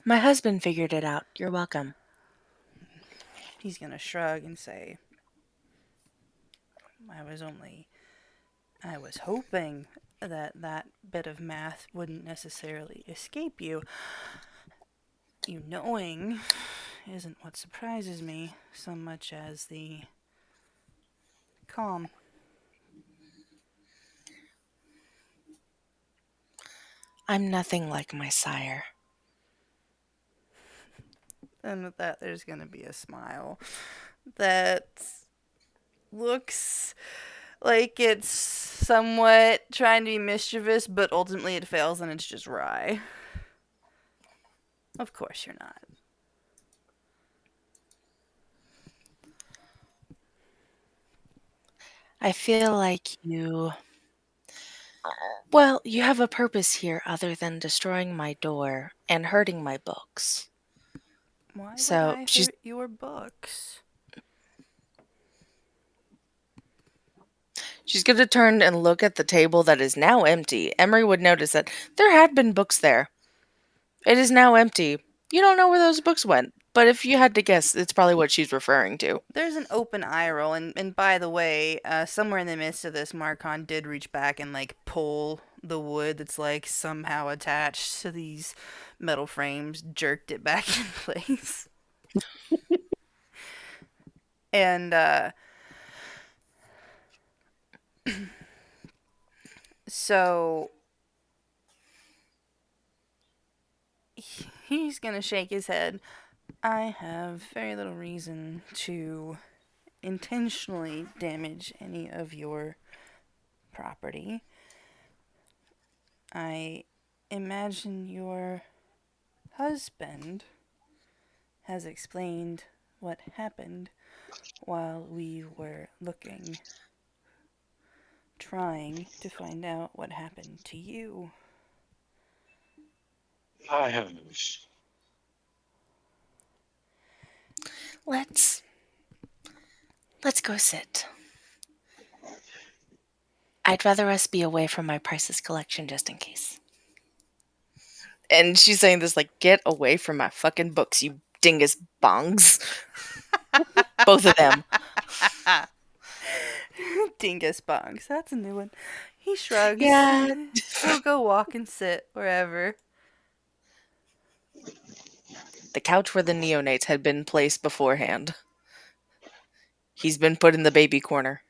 My husband figured it out. You're welcome. He's going to shrug and say, I was only. I was hoping that bit of math wouldn't necessarily escape you. You knowing isn't what surprises me so much as the calm. I'm nothing like my sire. And with that, there's going to be a smile that looks like it's somewhat trying to be mischievous, but ultimately it fails and it's just wry. Of course you're not. I feel like you Well, you have a purpose here other than destroying my door and hurting my books. Why would So I she's hurt your books? she's going to turn and look at the table that is now empty. Emery would notice that there had been books there. It is now empty. You don't know where those books went, but if you had to guess, it's probably what she's referring to. There's an open eye roll, and by the way, somewhere in the midst of this, Marcon did reach back and like pull the wood that's like somehow attached to these metal frames, jerked it back in place, and so he's gonna shake his head. I have very little reason to intentionally damage any of your property. I imagine your husband has explained what happened while we were looking, trying to find out what happened to you. I have. Let's let's go sit. I'd rather us be away from my priceless collection just in case. And she's saying this like, get away from my fucking books, you dingus bongs. Both of them. Dingus bongs. That's a new one. He shrugs. Yeah. He'll go walk and sit wherever. The couch where the neonates had been placed beforehand. He's been put in the baby corner.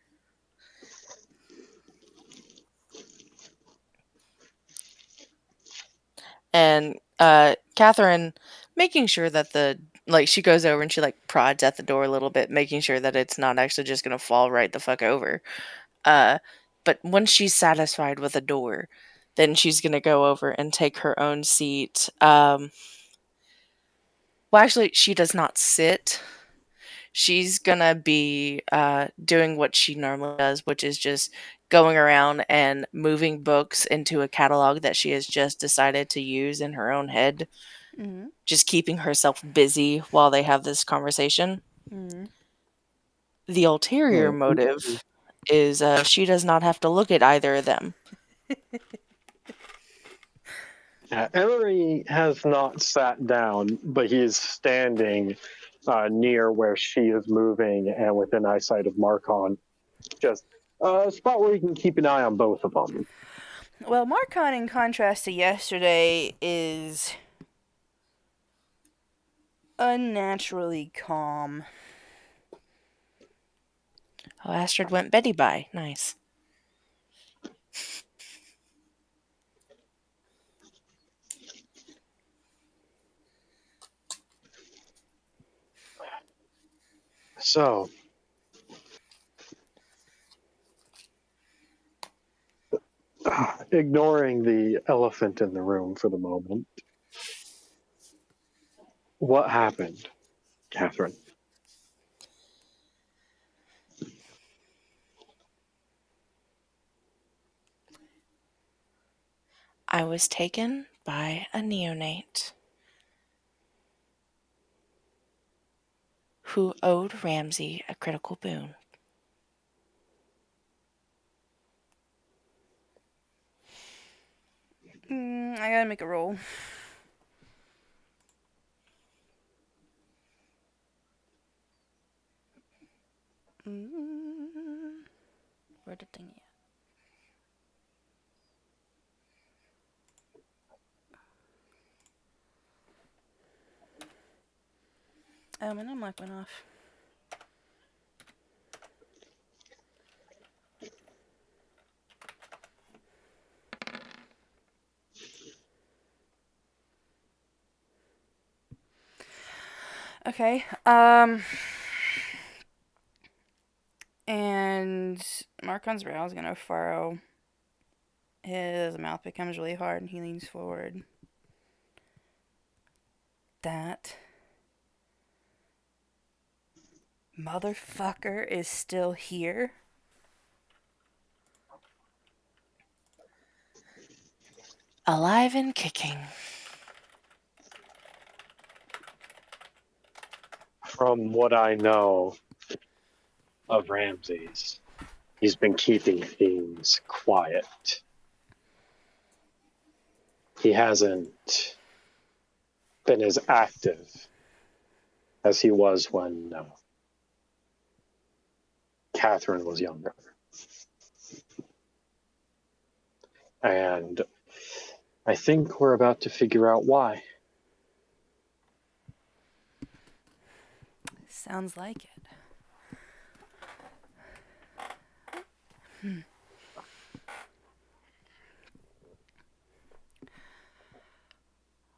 And Catherine, making sure that she goes over and she like prods at the door a little bit, making sure that it's not actually just gonna fall right the fuck over. Uh, but once she's satisfied with the door, then she's gonna go over and take her own seat. Well, actually, she does not sit. She's gonna be doing what she normally does, which is just going around and moving books into a catalog that she has just decided to use in her own head, Mm-hmm. just keeping herself busy while they have this conversation. Mm-hmm. The ulterior motive is she does not have to look at either of them. Yeah, Emery has not sat down, but he is standing near where she is moving and within eyesight of Marcon. Just a spot where you can keep an eye on both of them. Well, Marcon, in contrast to yesterday, is unnaturally calm. Oh, Astrid went Betty by. Nice. So, ignoring the elephant in the room for the moment, what happened, Catherine? I was taken by a neonate who owed Ramsay a critical boon. I gotta make a roll. Where the thing at? Oh, my numlock went off. Okay. And Marcon's brow is gonna furrow. His mouth becomes really hard and he leans forward. That motherfucker is still here? Alive and kicking. From what I know of Ramses, he's been keeping things quiet. He hasn't been as active as he was when Katherine was younger. And I think we're about to figure out why. Sounds like it.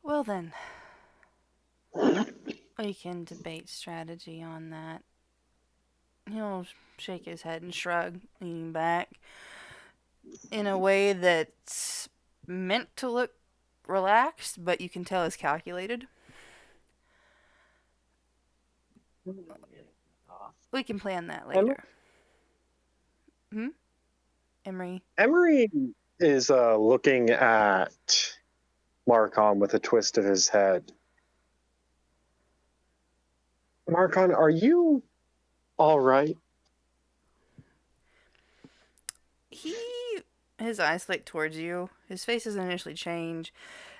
Well then, we can debate strategy on that. He'll shake his head and shrug, leaning back in a way that's meant to look relaxed, but you can tell is calculated. We can plan that Em- later. Emery. Emery is looking at Markon with a twist of his head. Markon, are you all right? He. His eyes flick towards you. His face doesn't initially change.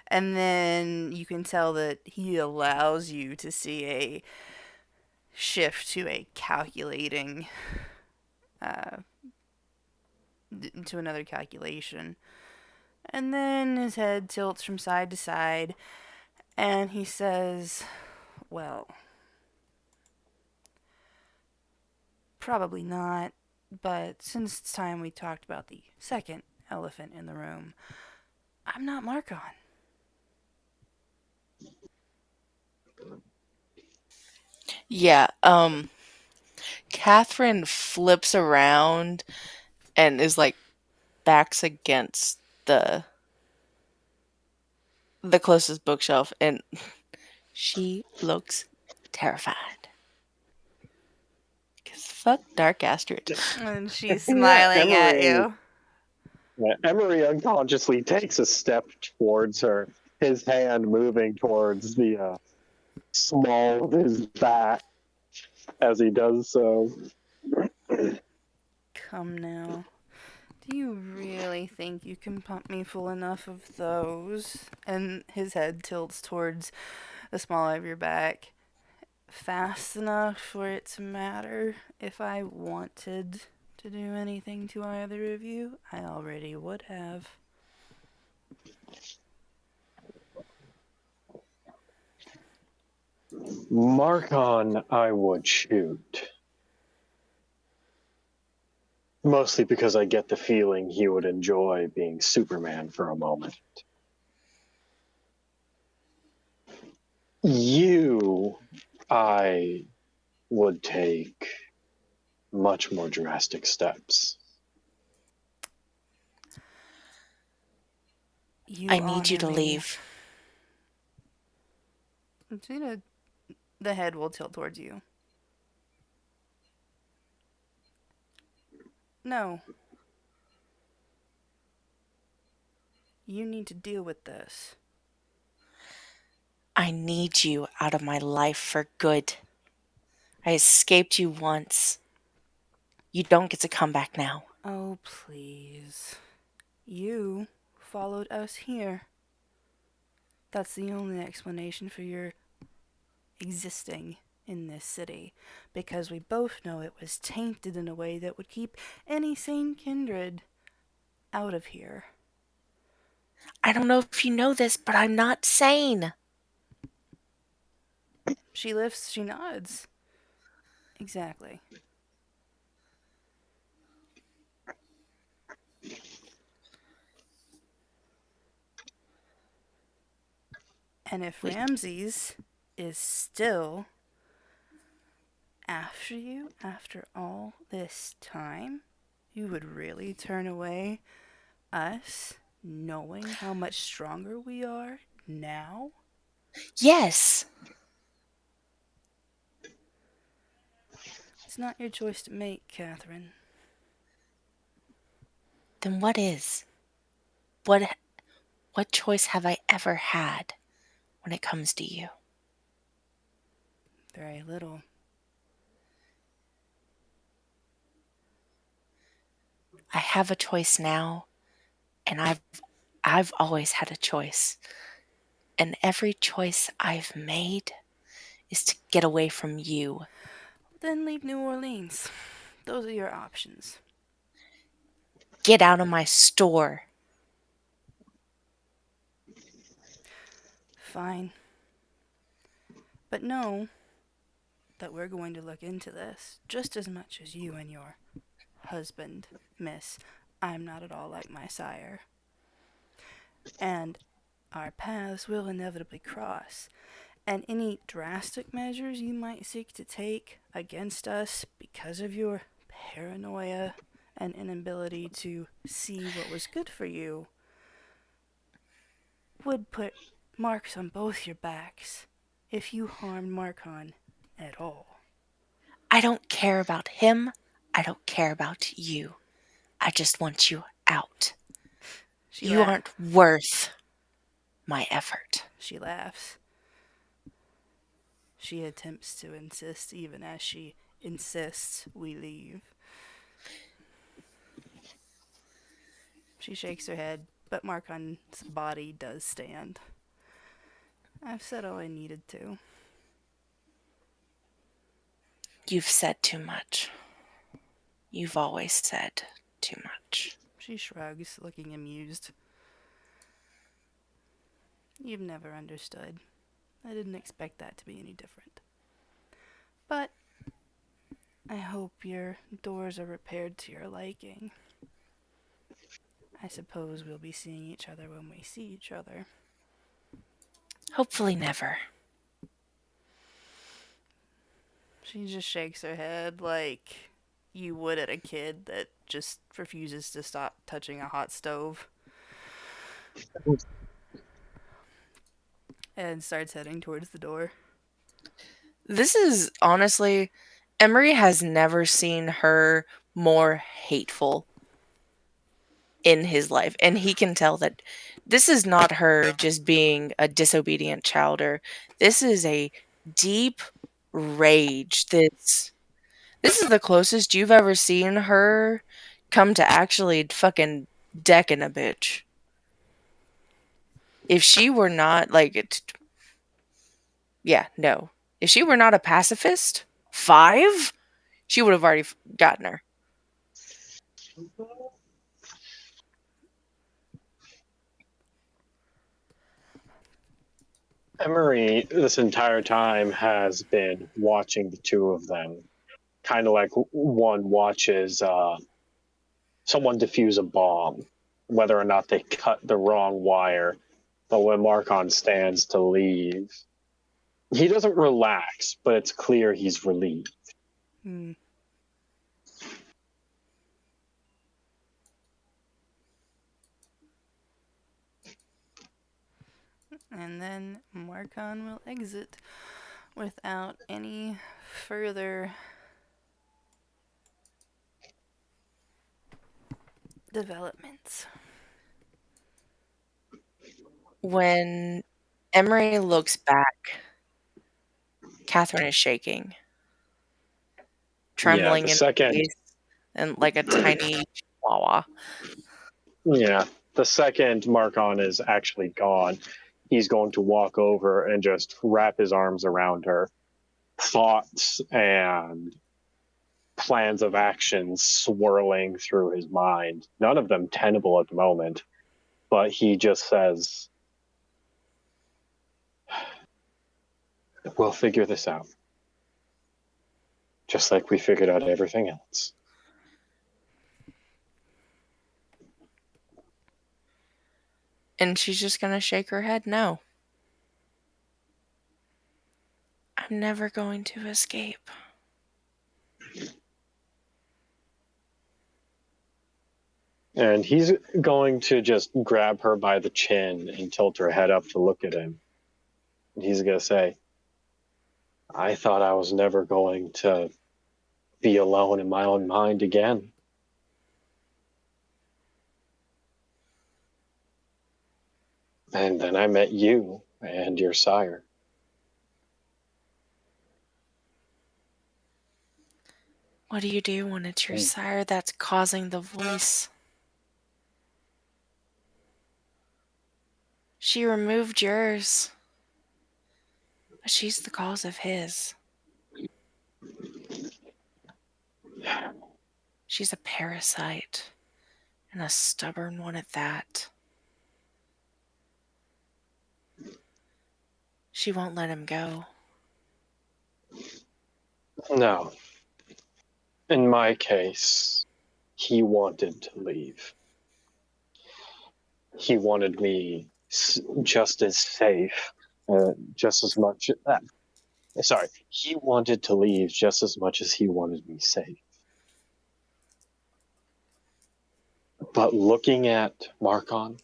And then you can tell that he allows you to see a shift to a calculating, uh, to another calculation. And then his head tilts from side to side, and he says, well, probably not, but since it's time we talked about the second elephant in the room, I'm not Markon. Yeah, Catherine flips around and is like backs against the closest bookshelf, and she looks terrified. Cause fuck Dark Astrid. And she's Yeah, smiling at you. Emery unconsciously takes a step towards her, his hand moving towards the small of his back as he does so. Come now. Do you really think you can pump me full enough of those? And his head tilts towards the small of your back. Fast enough for it to matter. If I wanted to do anything to either of you, I already would have. Markon, I would shoot. Mostly because I get the feeling he would enjoy being Superman for a moment. You, I would take much more drastic steps. You I need you honor to me. leave. The head will tilt towards you. No. You need to deal with this. I need you out of my life for good. I escaped you once. You don't get to come back now. Oh, please. You followed us here. That's the only explanation for your existing in this city, because we both know it was tainted in a way that would keep any sane kindred out of here. I don't know if you know this, but I'm not sane. She nods. Exactly. And if We, Ramses is still after you after all this time, you would really turn away us knowing how much stronger we are now? yes. It's not your choice to make, Catherine. Then what is? What What choice have I ever had when it comes to you? Very little. I have a choice now, and I've always had a choice. And every choice I've made is to get away from you. Then leave New Orleans. Those are your options. Get out of my store. Fine. But know that we're going to look into this just as much as you and your husband, miss. I'm not at all like my sire. And our paths will inevitably cross. And any drastic measures you might seek to take against us because of your paranoia and inability to see what was good for you would put marks on both your backs if you harmed Marcon at all. I don't care about him. I don't care about you. I just want you out. She You la- aren't worth my effort. she laughs. She attempts to insist even as she insists we leave. She shakes her head, but Marcon's body does stand. I've said all I needed to. You've said too much. You've always said too much. She shrugs, looking amused. You've never understood. I didn't expect that to be any different. But I hope your doors are repaired to your liking. I suppose we'll be seeing each other when we see each other. Hopefully never. She just shakes her head like you would at a kid that just refuses to stop touching a hot stove and starts heading towards the door. This is honestly, Emery has never seen her more hateful in his life. And he can tell that this is not her just being a disobedient childer. This is a deep rage. This is the closest you've ever seen her come to actually fucking decking a bitch. If she were not like it, yeah, no. If she were not a pacifist, five, she would have already gotten her. Emery, this entire time, has been watching the two of them, kind of like one watches someone defuse a bomb, whether or not they cut the wrong wire. But when Marcon stands to leave, he doesn't relax, but it's clear he's relieved. Hmm. And then Marcon will exit without any further developments. When Emery looks back, Catherine is shaking, Yeah, trembling the in the second, face, and like a tiny chihuahua. yeah, the second Marcon is actually gone, he's going to walk over and just wrap his arms around her. Thoughts and plans of action swirling through his mind. None of them tenable at the moment, but he just says, "We'll figure this out, just like we figured out everything else." And she's just gonna shake her head no. I'm never going to escape. And he's going to just grab her by the chin and tilt her head up to look at him. And he's going to say, "I thought I was never going to be alone in my own mind again." And then I met you and your sire. What do you do when it's your Mm. sire that's causing the voice? She removed yours, but she's the cause of his. She's a parasite, and a stubborn one at that. She won't let him go. No. In my case, he wanted to leave. He wanted me just as safe, just as much. Sorry, he wanted to leave just as much as he wanted me safe. But looking at Markon,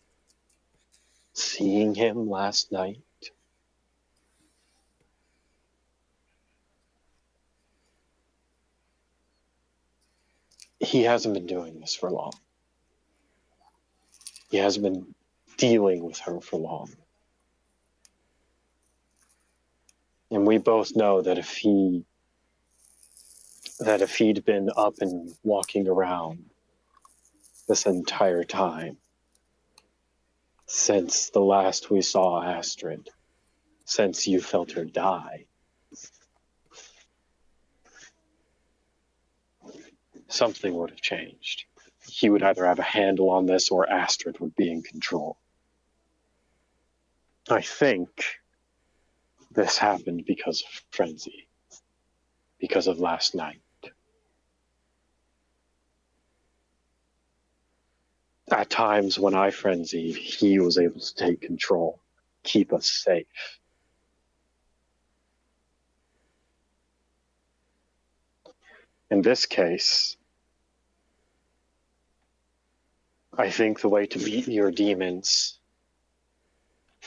seeing him last night, he hasn't been doing this for long. He hasn't been dealing with her for long. And we both know that if he'd been up and walking around this entire time, since the last we saw Astrid, since you felt her die, something would have changed. He would either have a handle on this or Astrid would be in control. I think this happened because of frenzy, because of last night. At times when I frenzied, he was able to take control, keep us safe. In this case, I think the way to beat your demons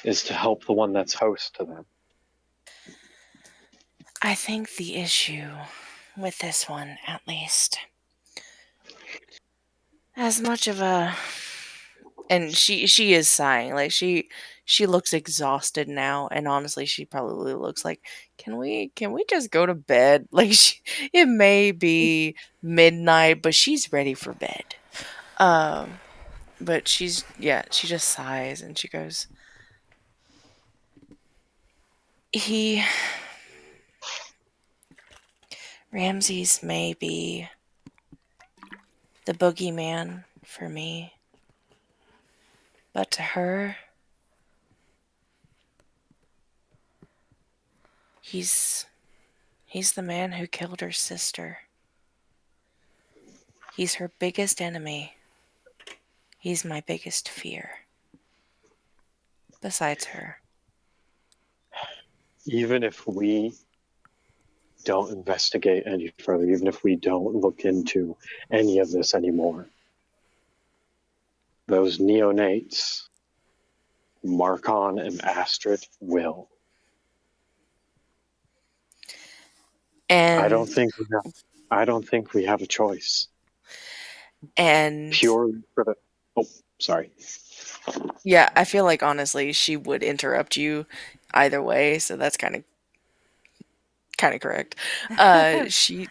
is to help the one that's host to them. I think the issue with this one, at least, as much of a, and she is sighing, like she looks exhausted now, and honestly she probably looks like, can we just go to bed? Like it may be midnight, but she's ready for bed. But she just sighs and she goes, he Ramses may be the boogeyman for me, but to her, he's he's the man who killed her sister. He's her biggest enemy. He's my biggest fear. Besides her. Even if we don't investigate any further, even if we don't look into any of this anymore, those neonates, Markon and Astrid, will. I don't And think we have. I don't think we have a choice. and Purely for the. Oh, sorry. yeah, I feel like honestly she would interrupt you either way, so that's kind of correct. She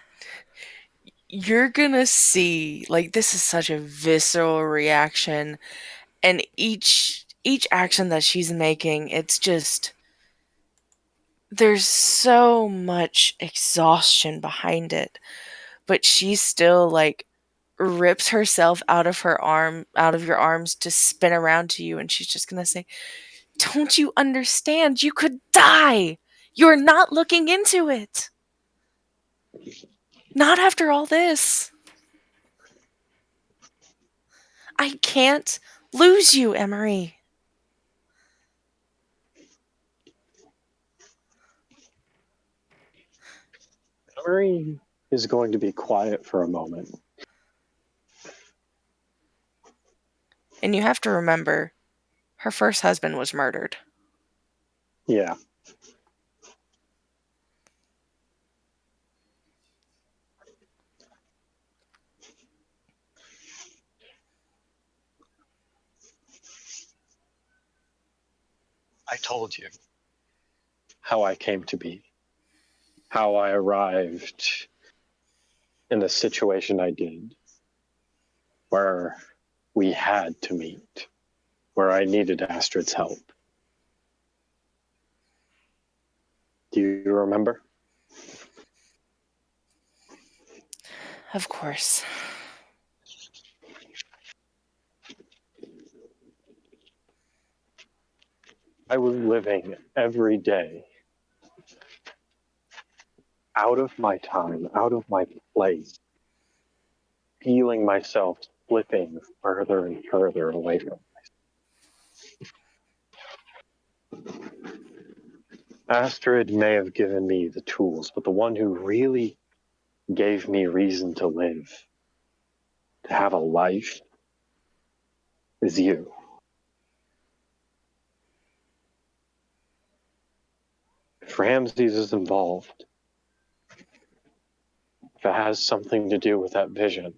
You're gonna see, like, this is such a visceral reaction, and each action that she's making, it's just, there's so much exhaustion behind it, but she still, like, rips herself out of your arms to spin around to you, and she's just gonna say, don't you understand? You could die. You're not looking into it. Not after all this. I can't lose you, Emery. Emery is going to be quiet for a moment. And you have to remember, her first husband was murdered. Yeah. I told you how I came to be, how I arrived in the situation I did, where we had to meet, where I needed Astrid's help. Do you remember? Of course. I was living every day out of my time, out of my place, feeling myself slipping further and further away from Astrid may have given me the tools, but the one who really gave me reason to live, to have a life, is you. If Ramses is involved, if it has something to do with that vision,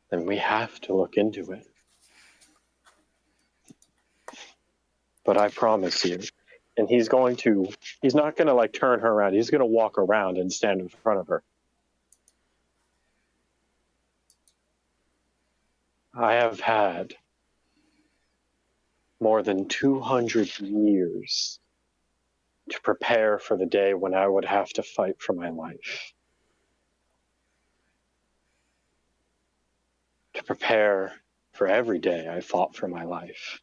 then we have to look into it. But I promise you, and he's not going to like turn her around. He's going to walk around and stand in front of her. I have had more than 200 years to prepare for the day when I would have to fight for my life. To prepare for every day I fought for my life.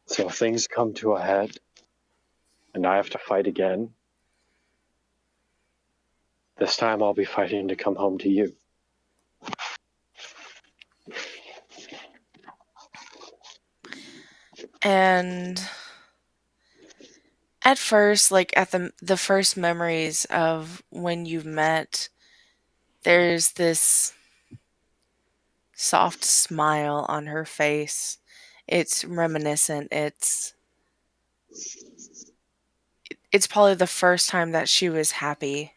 So if things come to a head and I have to fight again, this time I'll be fighting to come home to you. And at first, like at the first memories of when you've met, there's this soft smile on her face. It's reminiscent. It's probably the first time that she was happy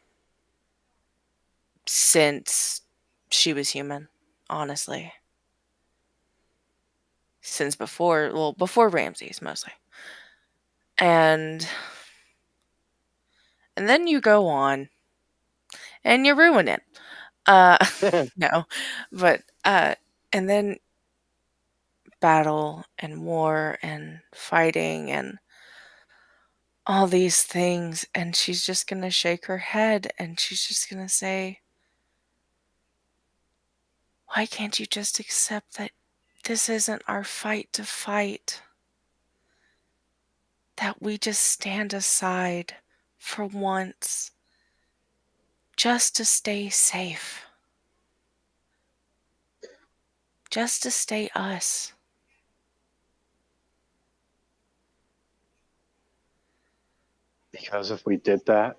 since she was human, honestly. Since before, well, before Ramses mostly. And then you go on and you ruin it. Uh no. But and then battle and war and fighting and all these things, and she's just going to shake her head and she's just going to say, "Why can't you just accept that this isn't our fight to fight? That we just stand aside for once just to stay safe, just to stay us." Because if we did that,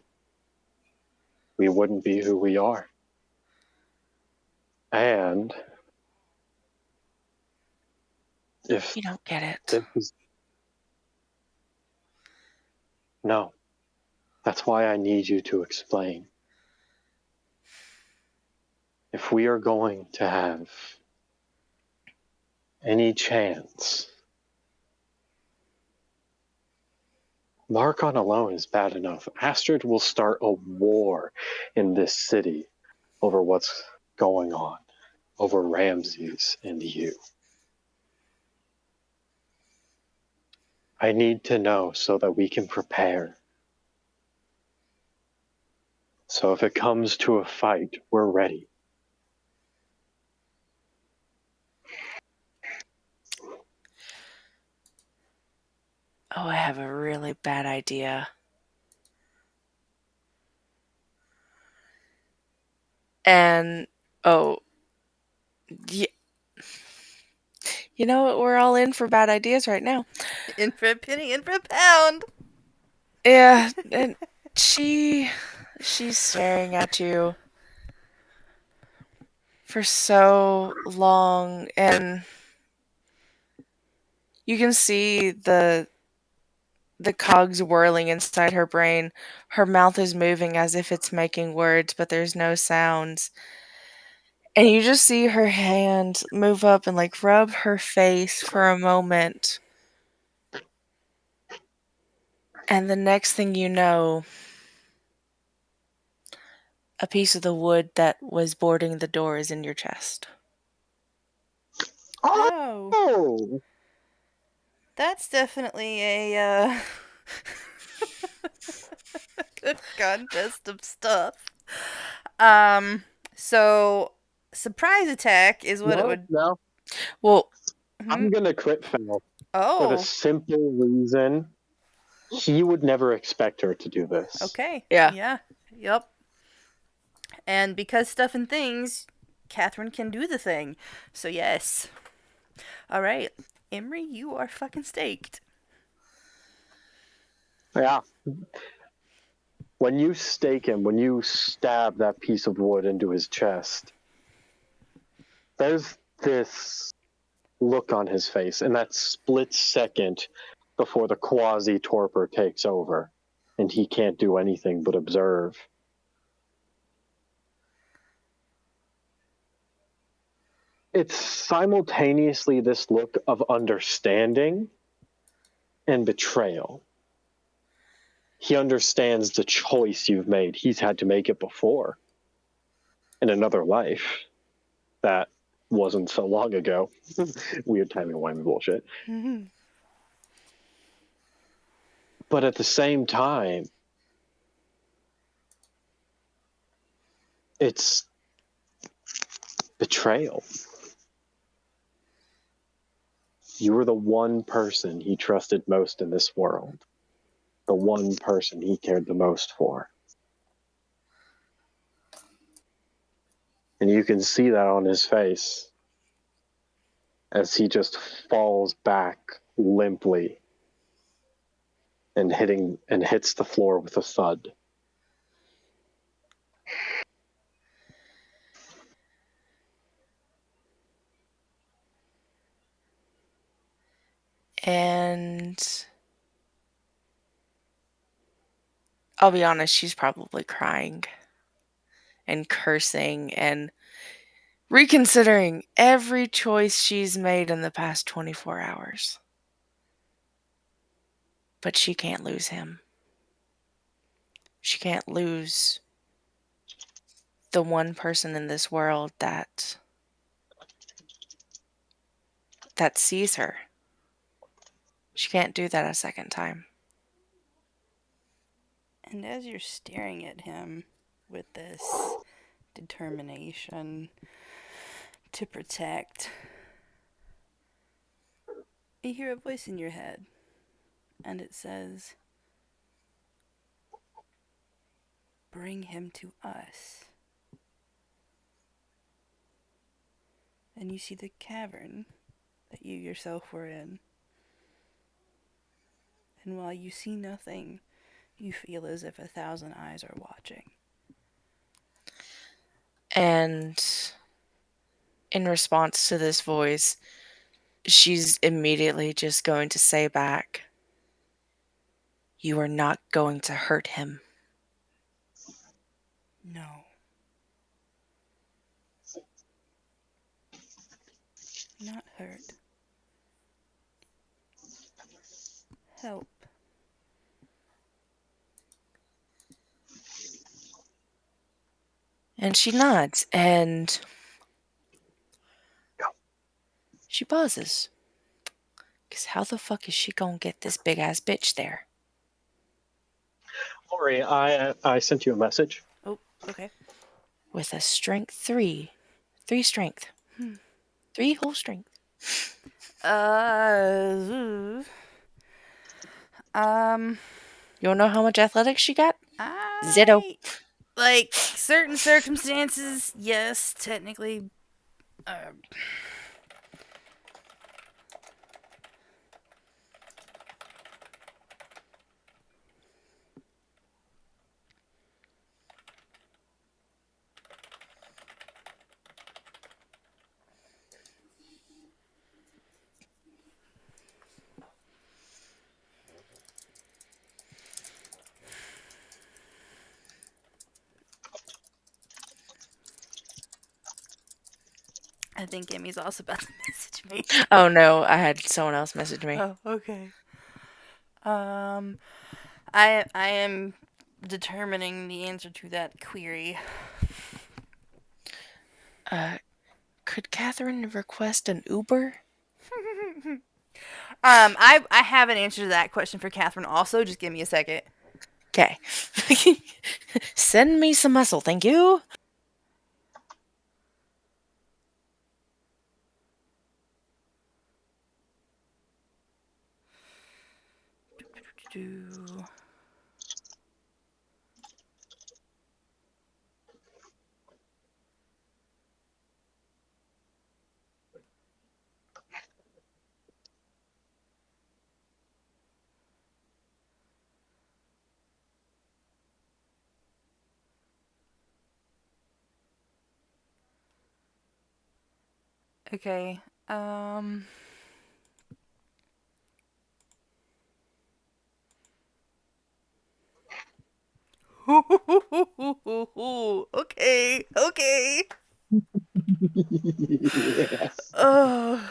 we wouldn't be who we are. And if You don't get it. this is no, that's why I need you to explain. If we are going to have any chance, Marcon alone is bad enough. Astrid will start a war in this city over what's going on, over Ramses and you. I need to know so that we can prepare. So if it comes to a fight, we're ready. Oh, I have a really bad idea. And oh, yeah, you know what? We're all in for bad ideas right now. In for a penny, in for a pound. Yeah, and she's staring at you for so long, and you can see the cogs whirling inside her brain. Her mouth is moving as if it's making words, but there's no sounds. And you just see her hand move up and like rub her face for a moment. And the next thing you know, a piece of the wood that was boarding the door is in your chest. Oh, Oh, that's definitely a good contest of stuff. Um, so surprise attack is what it no, would. no. Well, Hmm? I'm gonna crit fail for the Oh, simple reason he would never expect her to do this. okay. yeah. Yeah. Yep. And because stuff and things, Catherine can do the thing. So yes. All right, Emery, you are fucking staked. Yeah. When you stake him, when you stab that piece of wood into his chest, there's this look on his face in that split second before the quasi torpor takes over and he can't do anything but observe. It's simultaneously this look of understanding and betrayal. He understands the choice you've made. He's had to make it before in another life that wasn't so long ago. Weird timey wimey bullshit. But at the same time, it's betrayal. You were the one person he trusted most in this world, the one person he cared the most for. And you can see that on his face as he just falls back limply and hits the floor with a thud. And I'll be honest, she's probably crying and cursing and reconsidering every choice she's made in the past 24 hours. But she can't lose him. She can't lose the one person in this world that sees her. She can't do that a second time. And as you're staring at him with this determination to protect, you hear a voice in your head, and it says, "Bring him to us." And you see the cavern that you yourself were in. And while you see nothing, you feel as if 1,000 eyes are watching. And in response to this voice, she's immediately just going to say back, "You are not going to hurt him." No. Not hurt. Help. And she nods and she pauses. Because how the fuck is she going to get this big ass bitch there? Lori, I sent you a message. Oh, okay. With a strength 3. 3 strength. 3 whole strength. Uh, um, You don't know how much athletics she got? Zero. I like certain circumstances. Yes, technically. Uh, I think Emmy's also about to message me. Oh no, I had someone else message me. Oh, okay. Um, I am determining the answer to that query. Could Catherine request an Uber? I have an answer to that question for Catherine also. Just give me a second. Okay. Send me some muscle, thank you. Okay. Okay. Okay. Yes. Oh.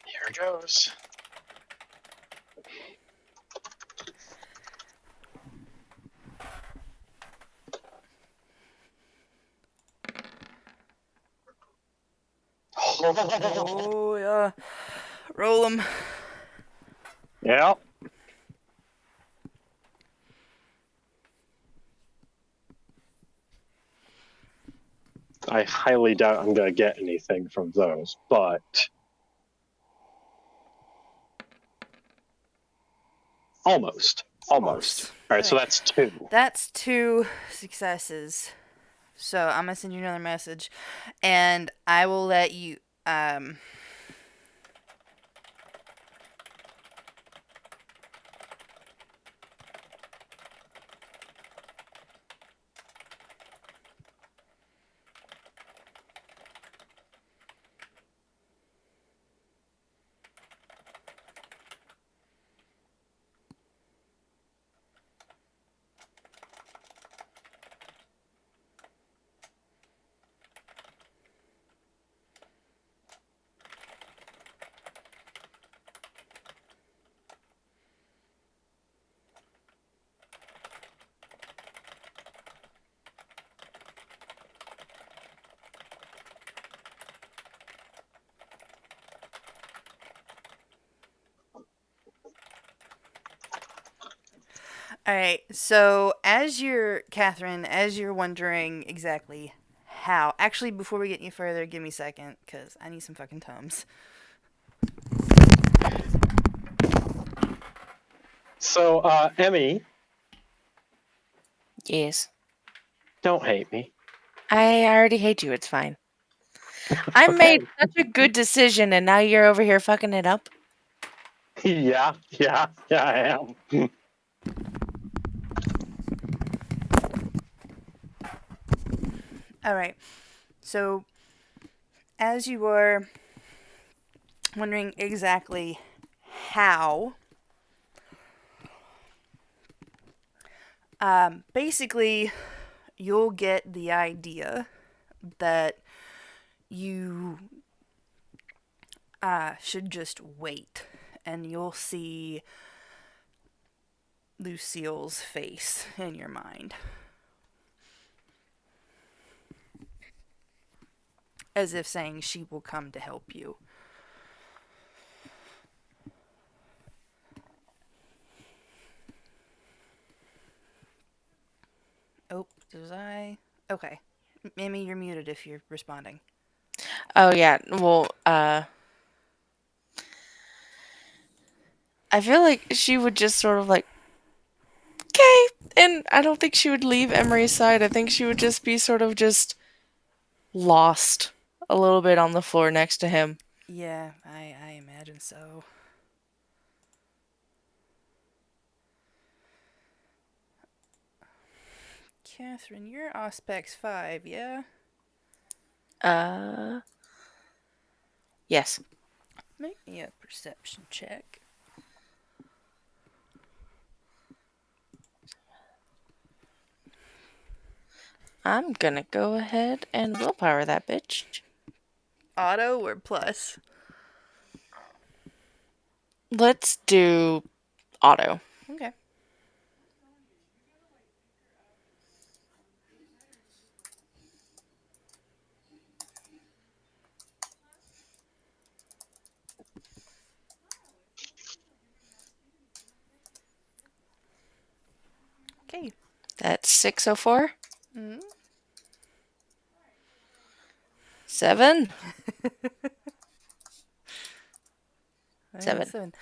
Here it goes. Oh yeah. Roll them. Yeah. I highly doubt I'm going to get anything from those, but almost. Almost. Close. All right, so Okay. that's 2. That's 2 successes. So I'm gonna send you another message, and I will let you. Um, all right. So Catherine, as you're wondering exactly how. Actually, before we get any further, give me a second, cause I need some fucking tums. So, Emmy, Yes. don't hate me. I already hate you, it's fine. I Okay. made such a good decision and now you're over here fucking it up. Yeah, I am. All right. So as you were wondering exactly how, basically, you'll get the idea that you should just wait, and you'll see Lucille's face in your mind. As if saying she will come to help you. Oh, was I? Okay. Mimi, you're muted if you're responding. Oh yeah, well, I feel like she would just sort of like, okay. And I don't think she would leave Emery's side. I think she would just be sort of just lost a little bit on the floor next to him. Yeah, I imagine so. Catherine, you're Auspex 5, yeah? Uh, yes. Make me a perception check. I'm gonna go ahead and willpower that bitch. Auto or plus? Let's do auto. Okay. Okay. That's 604. Mm-hmm. 7. 7. 7.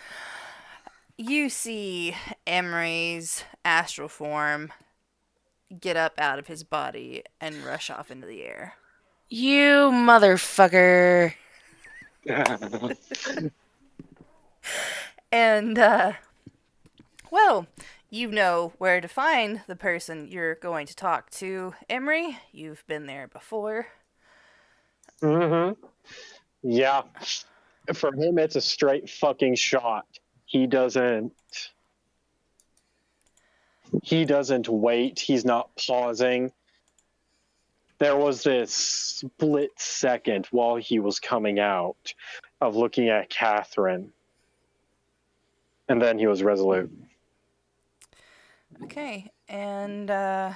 You see Emery's astral form get up out of his body and rush off into the air. You motherfucker. And, well, you know where to find the person you're going to talk to, Emery. You've been there before. Mm-hmm. Yeah. For him, it's a straight fucking shot. He doesn't wait. He's not pausing. There was this split second while he was coming out of looking at Catherine. And then he was resolute. Okay, and, oh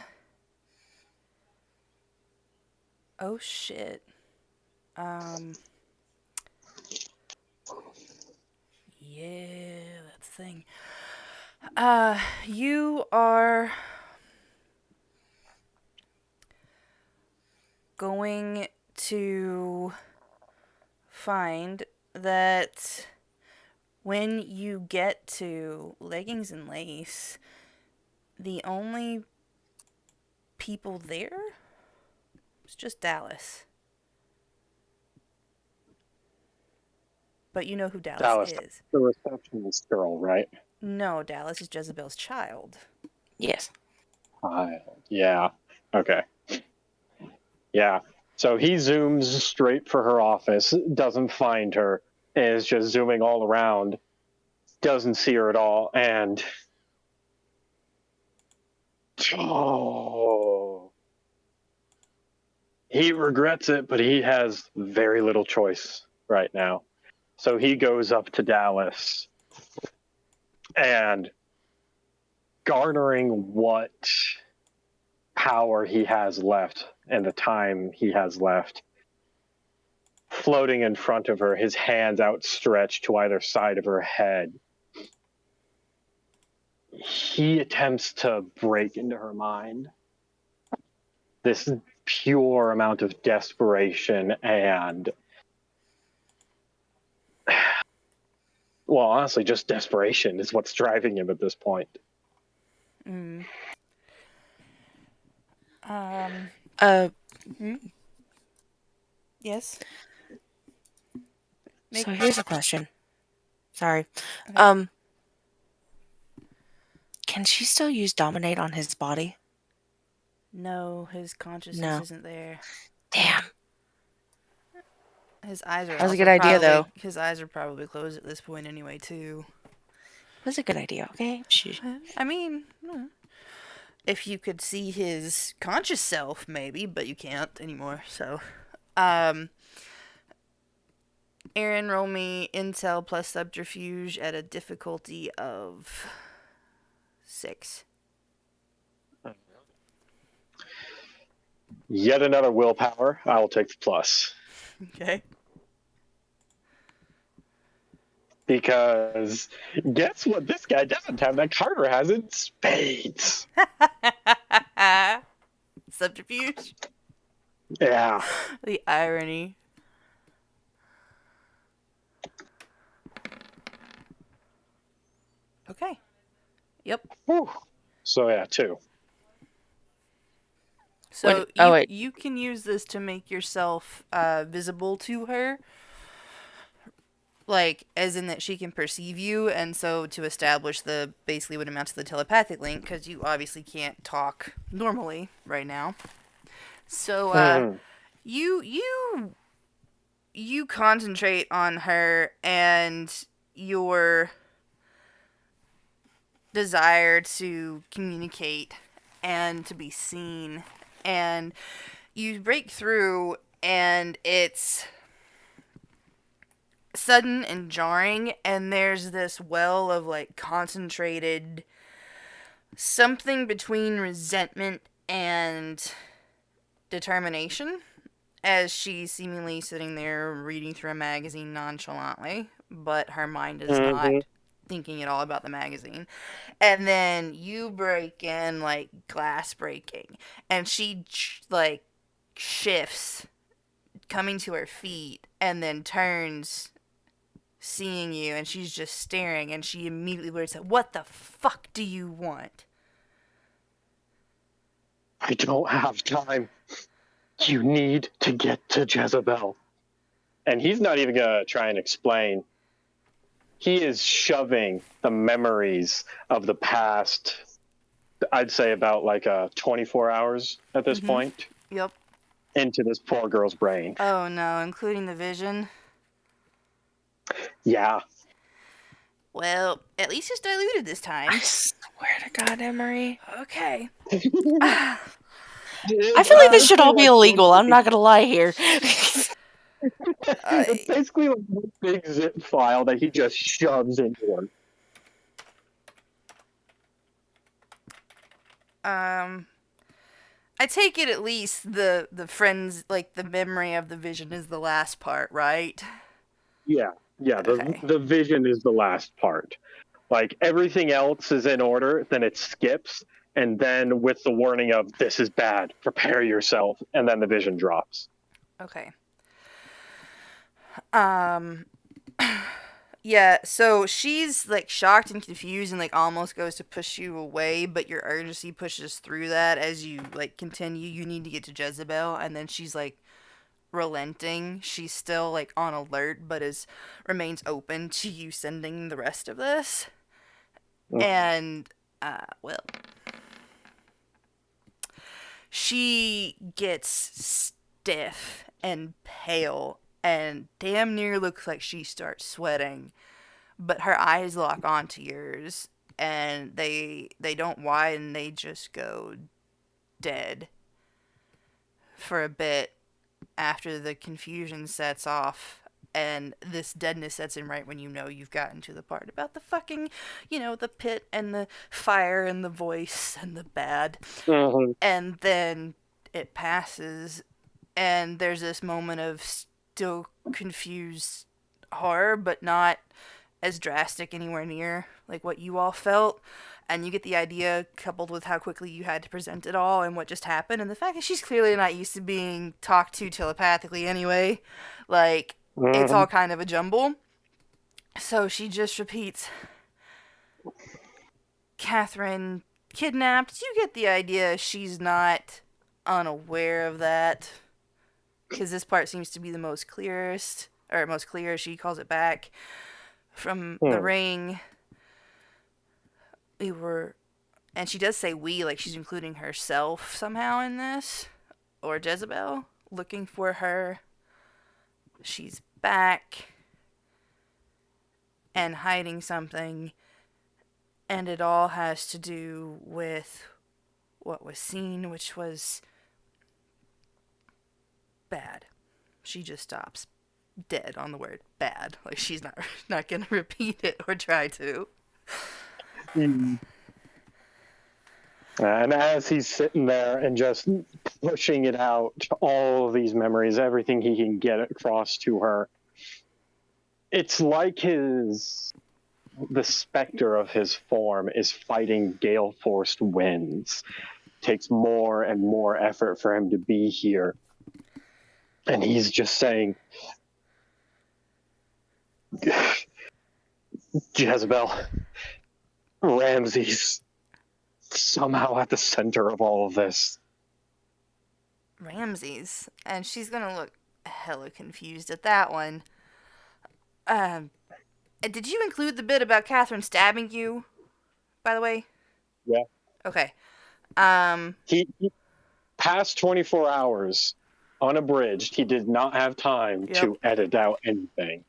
shit. Yeah, that's the thing. You are going to find that when you get to Leggings and Lace, the only people there is just Dallas. But you know who Dallas Dallas, is. the receptionist girl, right? No, Dallas is Jezebel's child. Yes. Yeah. Okay. Yeah. So he zooms straight for her office, doesn't find her, is just zooming all around, doesn't see her at all, and oh, he regrets it, but he has very little choice right now. So he goes up to Dallas and garnering what power he has left and the time he has left, floating in front of her, his hands outstretched to either side of her head. He attempts to break into her mind. This pure amount of desperation and, well, honestly, just desperation is what's driving him at this point. Mm. Uh, Yes? so here's a question. Sorry. Okay. Can she still use dominate on his body? No, his consciousness No. isn't there. Damn. His eyes are That was a also good idea, probably though. his eyes are probably closed at this point anyway too. It was a good idea, okay? I mean, if you could see his conscious self, maybe, but you can't anymore. So, Aaron, roll me intel plus subterfuge at a difficulty of 6. Yet another willpower. I will take the plus. Okay. Because guess what this guy doesn't have that Carter has in spades. Subterfuge. Yeah. The irony. Yep. Whew. So yeah, 2. So Oh you wait. you can use this to make yourself visible to her, like as in that she can perceive you, and so to establish the basically what amounts to the telepathic link, because you obviously can't talk normally right now. So Mhm. you concentrate on her and your desire to communicate and to be seen, and you break through, and it's sudden and jarring, and there's this well of like concentrated something between resentment and determination as she's seemingly sitting there reading through a magazine nonchalantly, but her mind is Mhm. not thinking at all about the magazine. And then you break in like glass breaking, and she like shifts, coming to her feet, and then turns, seeing you, and she's just staring, and she immediately blurts out, "What the fuck do you want?" I don't have time. You need to get to Jezebel. And he's not even going to try and explain. He is shoving the memories of the past, I'd say about like 24 hours at this Mm-hmm. point, Yep. into this poor girl's brain. Oh no, including the vision. Yeah. Well, at least it's diluted this I time. swear to God, Emery. Okay. I It's feel like this should honestly all be like illegal. I'm not gonna lie here. it's basically like one big zip file that he just shoves into her. um, I take it at least the friends, like the memory of the vision, is the last part, right? Yeah. Yeah, the Okay. the vision is the last part. Like everything else is in order, then it skips, and then with the warning of this is bad, prepare yourself, and then the vision drops. Okay. Um, yeah, so she's like shocked and confused and like almost goes to push you away, but your urgency pushes through that as you like continue. You need to get to Jezebel, and then she's like relenting. She's still like on alert, but is remains open to you sending the rest of this. And well, she gets stiff and pale and damn near looks like she starts sweating, but her eyes lock onto yours, and they don't widen, they just go dead for a bit after the confusion sets off, and this deadness sets in right when you know you've gotten to the part about the fucking, the pit and the fire and the voice and the bad. Mm-hmm. And then it passes, and there's this moment of still confused horror, but not as drastic anywhere near like what you all felt. And you get the idea, coupled with how quickly you had to present it all and what just happened, and the fact that she's clearly not used to being talked to telepathically anyway. Like, it's Mm-hmm. all kind of a jumble. So she just repeats, "Katherine kidnapped." You get the idea she's not unaware of that, because this part seems to be the most clearest, or most clear. She calls it back from the Hmm. ring. We were, and she does say we, like she's including herself somehow in this, or Jezebel, looking for her. She's back and hiding something, and it all has to do with what was seen, which was bad. She just stops dead on the word bad. Like she's not gonna repeat it or try to. Mm. And as he's sitting there and just pushing it out, all of these memories, everything he can get across to her, it's like the specter of his form is fighting gale forced winds. It takes more and more effort for him to be here. And he's just saying, Jezebel, Ramsey's somehow at the center of all of this. Ramses. And she's gonna look hella confused at that one. Um, did you include the bit about Katherine stabbing you, by the way? Yeah. Okay. He past 24 hours unabridged, he did not have time Yep. to edit out anything.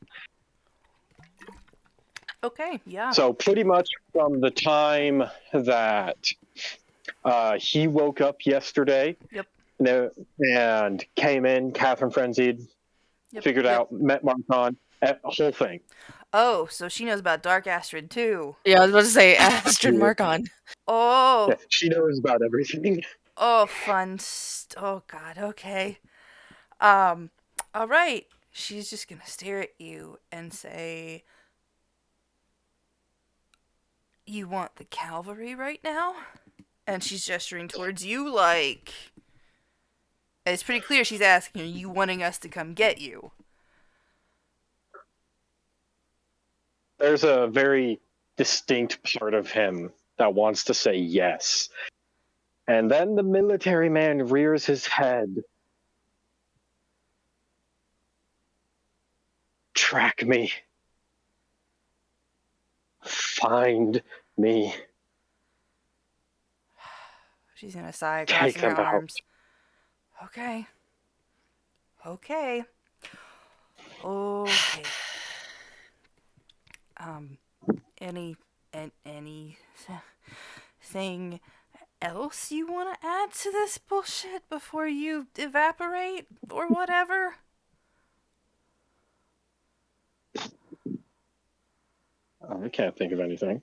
Okay, yeah. So pretty much from the time that he woke up yesterday, Yep. and came in, Catherine frenzied, Yep. figured Yep. out, met Marcon, whole thing. Oh, so she knows about Dark Astrid too. Yeah, I was about to say Astrid Yeah. Marcon. Oh, Yeah, she knows about everything. oh, fun. Oh God. Okay. Um. All right. She's just gonna stare at you and say, "You want the cavalry right now?" And she's gesturing towards you, like it's pretty clear she's asking, "Are you wanting us to come get you?" There's a very distinct part of him that wants to say yes. And then the military man rears his head. Track me. Find me. She's gonna sigh, Take crossing her them out. arms. Okay. Okay. Okay. Um. Any. Anything else you want to add to this bullshit before you evaporate or whatever? I can't think of anything.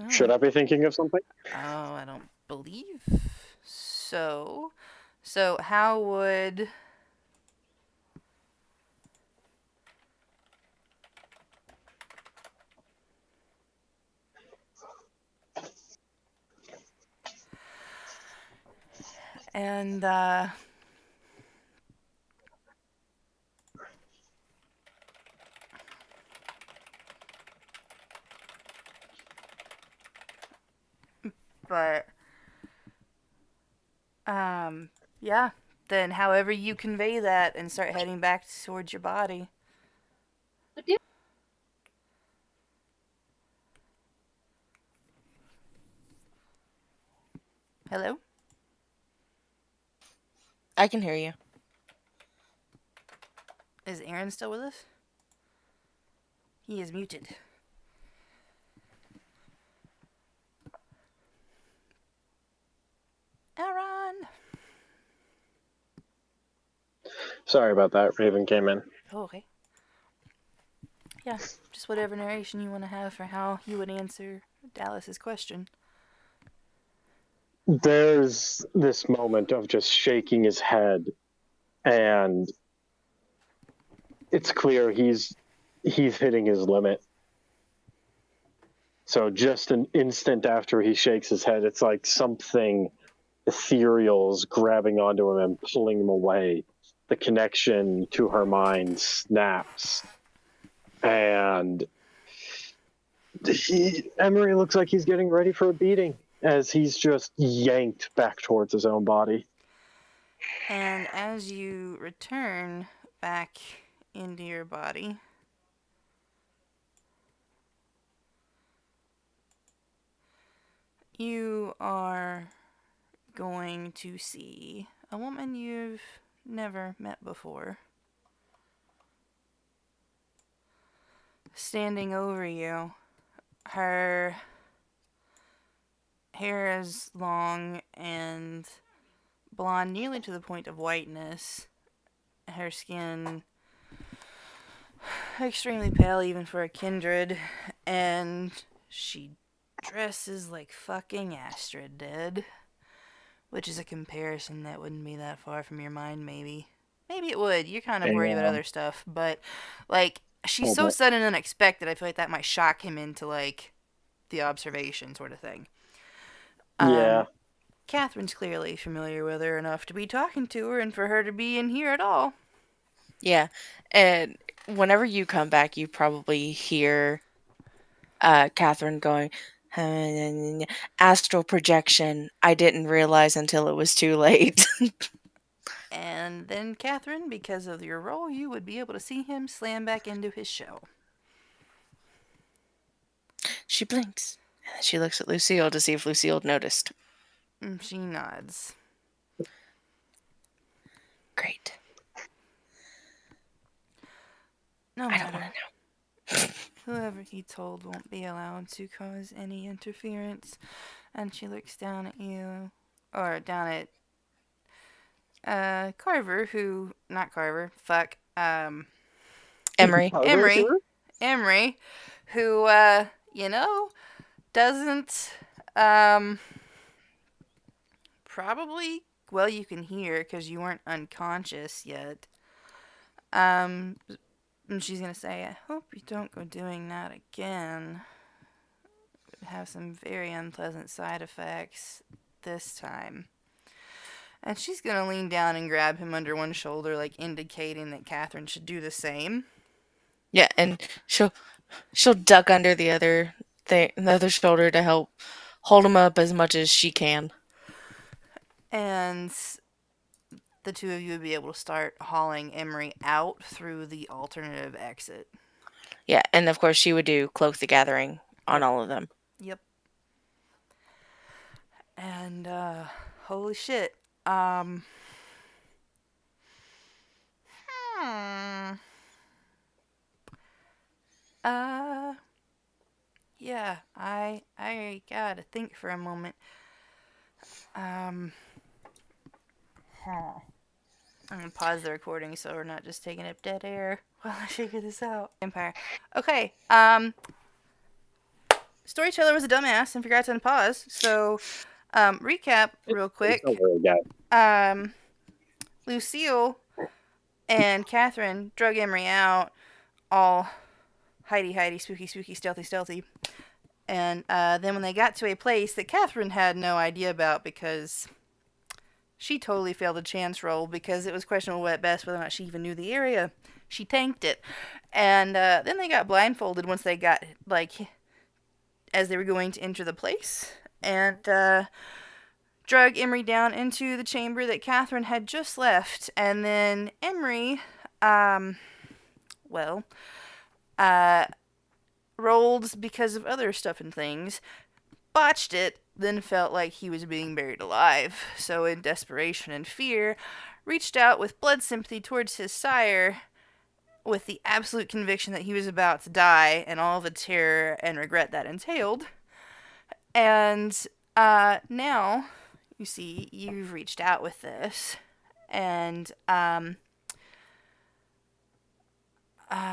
Oh, Should I be thinking of something? I don't believe so. So, how would. And, but, yeah. Then, however you convey that and start heading back towards your body. Hello? I can hear you. Is Aaron still with us? He is muted. Aaron! Sorry about that. Raven came in. Oh, okay. Yeah, just whatever narration you want to have for how you would answer Dallas's question. There's this moment of just shaking his head, and it's clear he's hitting his limit. So just an instant after he shakes his head, it's like something ethereal is grabbing onto him and pulling him away. The connection to her mind snaps, and Emery looks like he's getting ready for a beating as he's just yanked back towards his own body. And as you return back into your body, you are going to see a woman you've never met before standing over you. Her hair is long and blonde, nearly to the point of whiteness. Her skin extremely pale, even for a kindred, and she dresses like fucking Astrid did. Which is a comparison that wouldn't be that far from your mind, maybe. Maybe it would. You're kind of worried about other stuff, but, like, she's so sudden and unexpected, I feel like that might shock him into, like, the observation sort of thing. Yeah. Catherine's clearly familiar with her enough to be talking to her and for her to be in here at all. Yeah, and whenever you come back, you probably hear Catherine going, astral projection. I didn't realize until it was too late. And then, Catherine, because of your role, you would be able to see him slam back into his shell. She blinks. And then she looks at Lucille to see if Lucille noticed. She nods. Great. No I don't want matter. to know. Whoever he told won't be allowed to cause any interference. And she looks down at you, or down at Carver, who, not Carver, fuck, Emery. Carver Emery, here? Emery, who, doesn't, um, probably, well, you can hear because you weren't unconscious yet. Um, and she's gonna say, I hope you don't go doing that again. It would have some very unpleasant side effects this time. And she's gonna lean down and grab him under one shoulder, like indicating that Catherine should do the same. Yeah, and she'll duck under the other shoulder to help hold him up as much as she can. And the two of you would be able to start hauling Emery out through the alternative exit. Yeah, and of course she would do cloak the gathering on Yep. all of them. Yep. And holy shit. Hmm. Uh yeah, I gotta think for a moment. Um huh. I'm gonna pause the recording so we're not just taking up dead air while I figure this out. Empire. Okay. Storyteller was a dumbass and forgot to unpause. So, recap real quick. Don't worry, guys. Lucille and Catherine drug Emery out, all hidey, spooky, stealthy. And then when they got to a place that Catherine had no idea about because she totally failed a chance roll because it was questionable at best whether or not she even knew the area, she tanked it. And then they got blindfolded once they got, like, as they were going to enter the place. And drug Emery down into the chamber that Catherine had just left. And then Emery, well, rolled because of other stuff and things, botched it, then felt like he was being buried alive. So, in desperation and fear, reached out with blood sympathy towards his sire, with the absolute conviction that he was about to die and all the terror and regret that entailed. And now, you see, you've reached out with this, and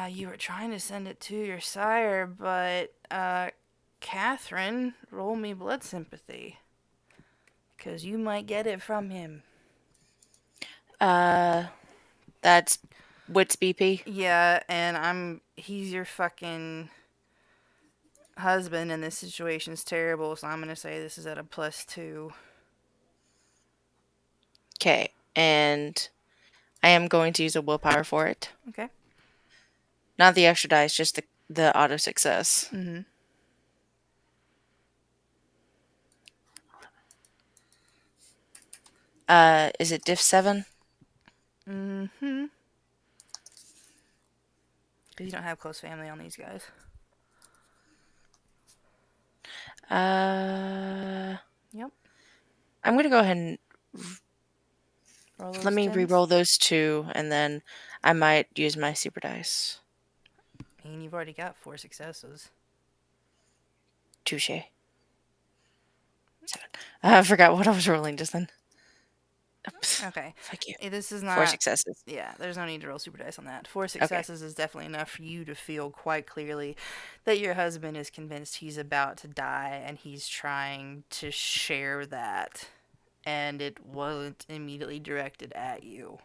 you were trying to send it to your sire, but Catherine, roll me blood sympathy, because you might get it from him. That's Wits BP. Yeah, and he's your fucking husband, and this situation's terrible, so I'm gonna say this is at a +2. Okay, and I am going to use a willpower for it. Okay. Not the extra dice, just the auto success. Mm-hmm. Is it diff 7? Mm-hmm. Because you don't have close family on these guys. Yep. I'm going to go ahead and Roll let me those re-roll those 2, and then I might use my super dice. I mean, you've already got 4 successes. Touche. 7. I forgot what I was rolling just then. Oops. Okay. Fuck you. This is not 4 successes. Yeah, there's no need to roll super dice on that. 4 successes is definitely enough for you to feel quite clearly that your husband is convinced he's about to die and he's trying to share that. And it wasn't immediately directed at you.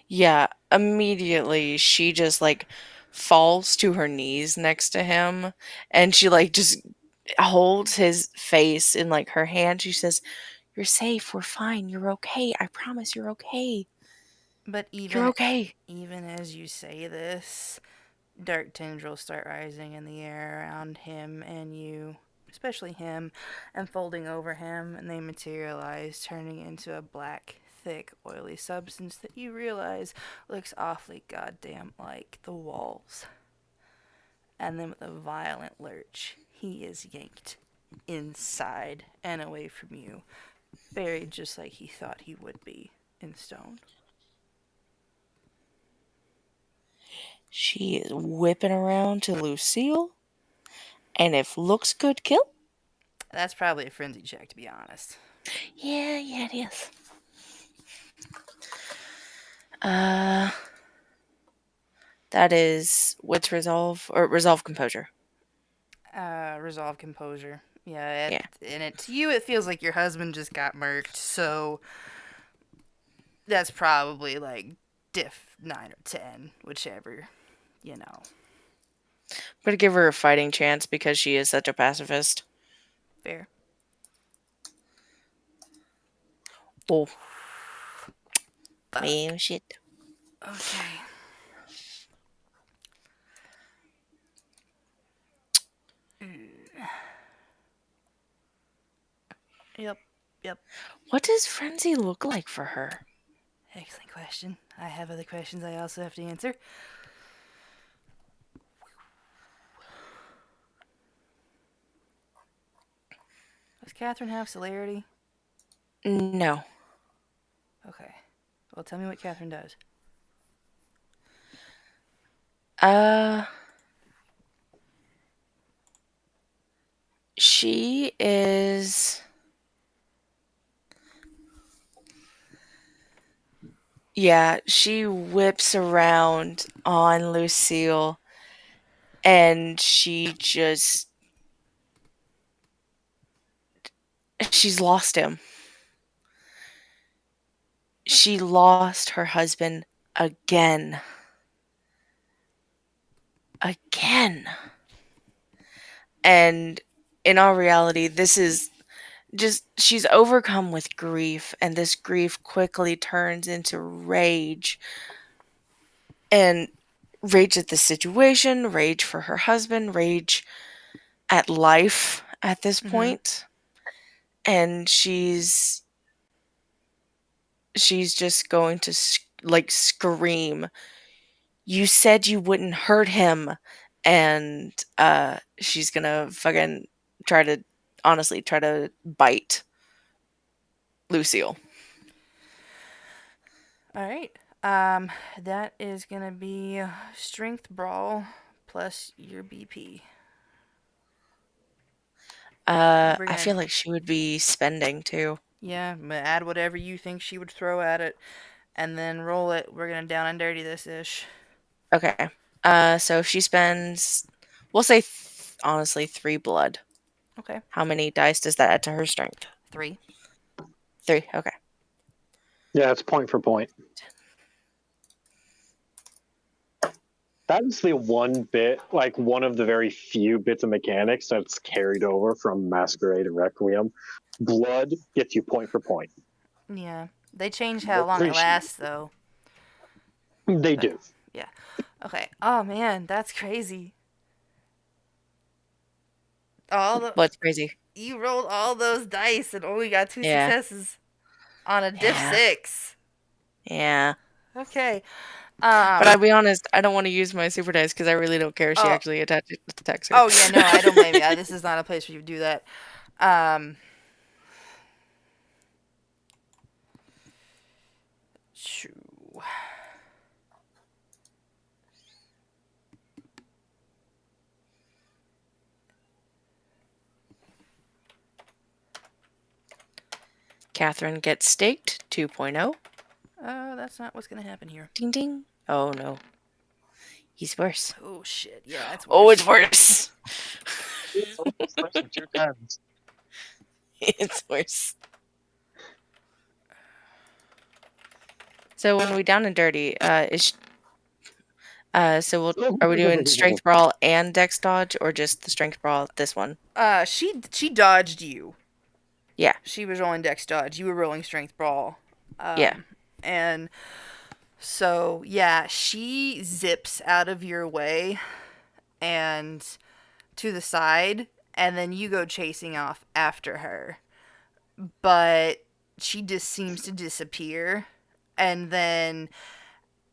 Yeah, immediately she just like falls to her knees next to him, and she like just holds his face in like her hand. She says, "You're safe. We're fine. You're okay. I promise you're okay. But You're okay." even as you say this, dark tendrils start rising in the air around him and you, especially him, and folding over him, and they materialize, turning into a black, thick, oily substance that you realize looks awfully goddamn like the walls. And then with a violent lurch, he is yanked inside and away from you, buried just like he thought he would be in stone. She is whipping around to Lucille, and if looks good, kill. That's probably a frenzy check, to be honest. Yeah, it is. Uh, that is wits resolve or resolve composure. Resolve composure. Yeah, Yeah, and to you, it feels like your husband just got murked, so that's probably like diff 9 or 10, whichever, you know. I'm gonna give her a fighting chance because she is such a pacifist. Fair. Oh, Fuck. well, shit. Okay. Yep, yep. What does frenzy look like for her? Excellent question. I have other questions I also have to answer. Does Catherine have celerity? No. Okay. Well, tell me what Catherine does. Uh, she is. Yeah, she whips around on Lucille and she's lost him. She lost her husband again. Again. And in all reality, this is just, she's overcome with grief, and this grief quickly turns into rage. And rage at the situation, rage for her husband, rage at life at this Mm-hmm. point. And she's just going to like scream, "You said you wouldn't hurt him." And she's gonna fucking try to honestly try to bite Lucille. All right. That is gonna be strength brawl plus your BP. We're I gonna, feel like she would be spending too. yeah, add whatever you think she would throw at it, and then roll it. We're gonna down and dirty this ish. Okay. So if she spends, we'll say honestly 3 blood. Okay. How many dice does that add to her strength? 3. 3. Okay. Yeah, it's point for point. That is the one bit, like one of the very few bits of mechanics that's carried over from Masquerade and Requiem. Blood gets you point for point. Yeah. They change how long it Appreciate lasts, though. it. They But do. yeah. Okay. Oh man, that's crazy. All the What's crazy? You rolled all those dice and only got 2 Yeah. successes on a diff Yeah. 6. Yeah. Okay. But I'll be honest, I don't want to use my super dice because I really don't care if she Oh. actually attacks her. Oh yeah, no, I don't blame you. This is not a place where you do that. Um. Shoo. Catherine gets staked 2.0. Oh, that's not what's gonna happen here. Ding ding. Oh no. He's worse. Oh shit. Yeah, it's Oh, worse. it's worse. Two times. It's worse. So when we down and dirty, are we doing strength brawl and dex dodge, or just the strength brawl? This one. She dodged you. Yeah. She was rolling dex dodge. You were rolling strength brawl. Yeah. And So, yeah, she zips out of your way and to the side, and then you go chasing off after her. But she just seems to disappear. And then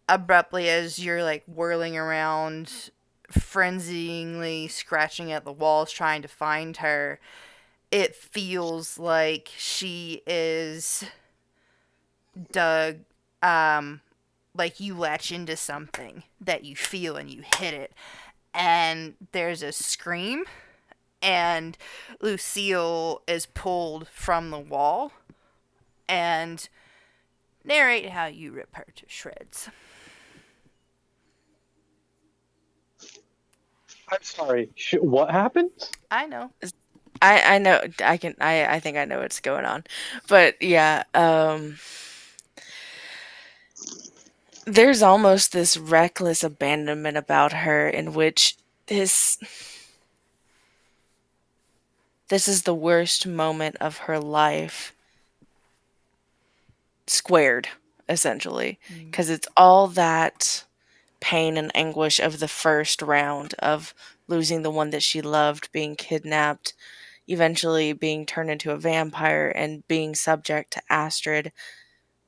abruptly, as you're like whirling around, frenziingly scratching at the walls trying to find her, it feels like she is dug, um, like you latch into something that you feel and you hit it. And there's a scream, and Lucille is pulled from the wall. And narrate how you rip her to shreds. I'm sorry. What happened? I know. I know I think I know what's going on. But yeah, there's almost this reckless abandonment about her in which this this is the worst moment of her life squared, essentially, Mm. because it's all that pain and anguish of the first round of losing the one that she loved, being kidnapped, eventually being turned into a vampire and being subject to Astrid.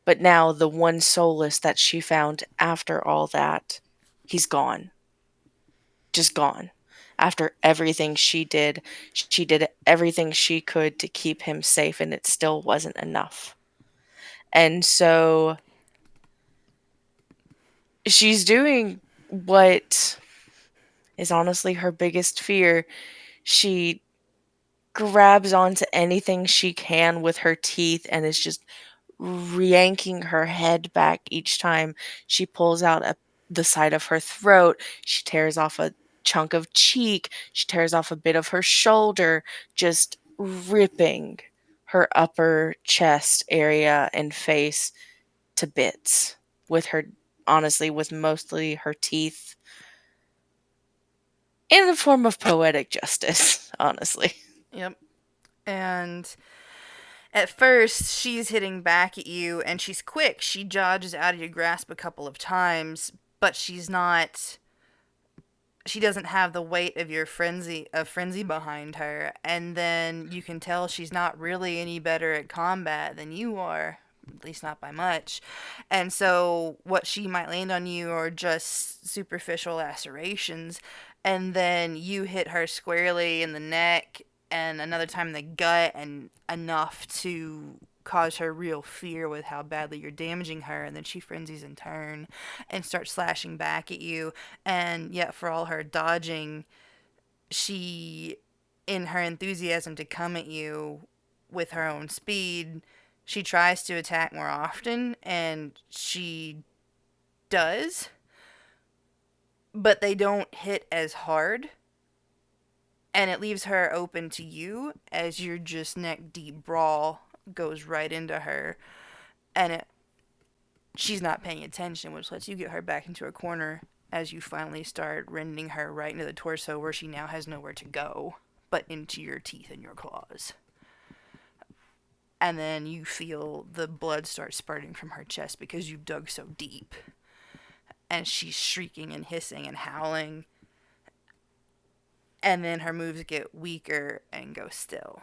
But now the one solace that she found after all that, he's gone. Just gone. After everything she did everything she could to keep him safe, and it still wasn't enough. And so she's doing what is honestly her biggest fear. She grabs onto anything she can with her teeth and is just yanking her head back each time she pulls out the side of her throat. She tears off a chunk of cheek. She tears off a bit of her shoulder, just ripping her upper chest area and face to bits with her, honestly, with mostly her teeth in the form of poetic justice, honestly. Yep. And at first, she's hitting back at you, and she's quick. She dodges out of your grasp a couple of times, but she's not. She doesn't have the weight of your frenzy behind her, and then you can tell she's not really any better at combat than you are, at least not by much. And so what she might land on you are just superficial lacerations, and then you hit her squarely in the neck and another time in the gut, and enough to cause her real fear with how badly you're damaging her, and then she frenzies in turn and starts slashing back at you. And yet, for all her dodging, she, in her enthusiasm to come at you with her own speed, she tries to attack more often, and she does, but they don't hit as hard. And it leaves her open to you as your just neck deep brawl goes right into her. And she's not paying attention, which lets you get her back into a corner as you finally start rending her right into the torso where she now has nowhere to go but into your teeth and your claws. And then you feel the blood start spurting from her chest because you've dug so deep. And she's shrieking and hissing and howling. And then her moves get weaker and go still.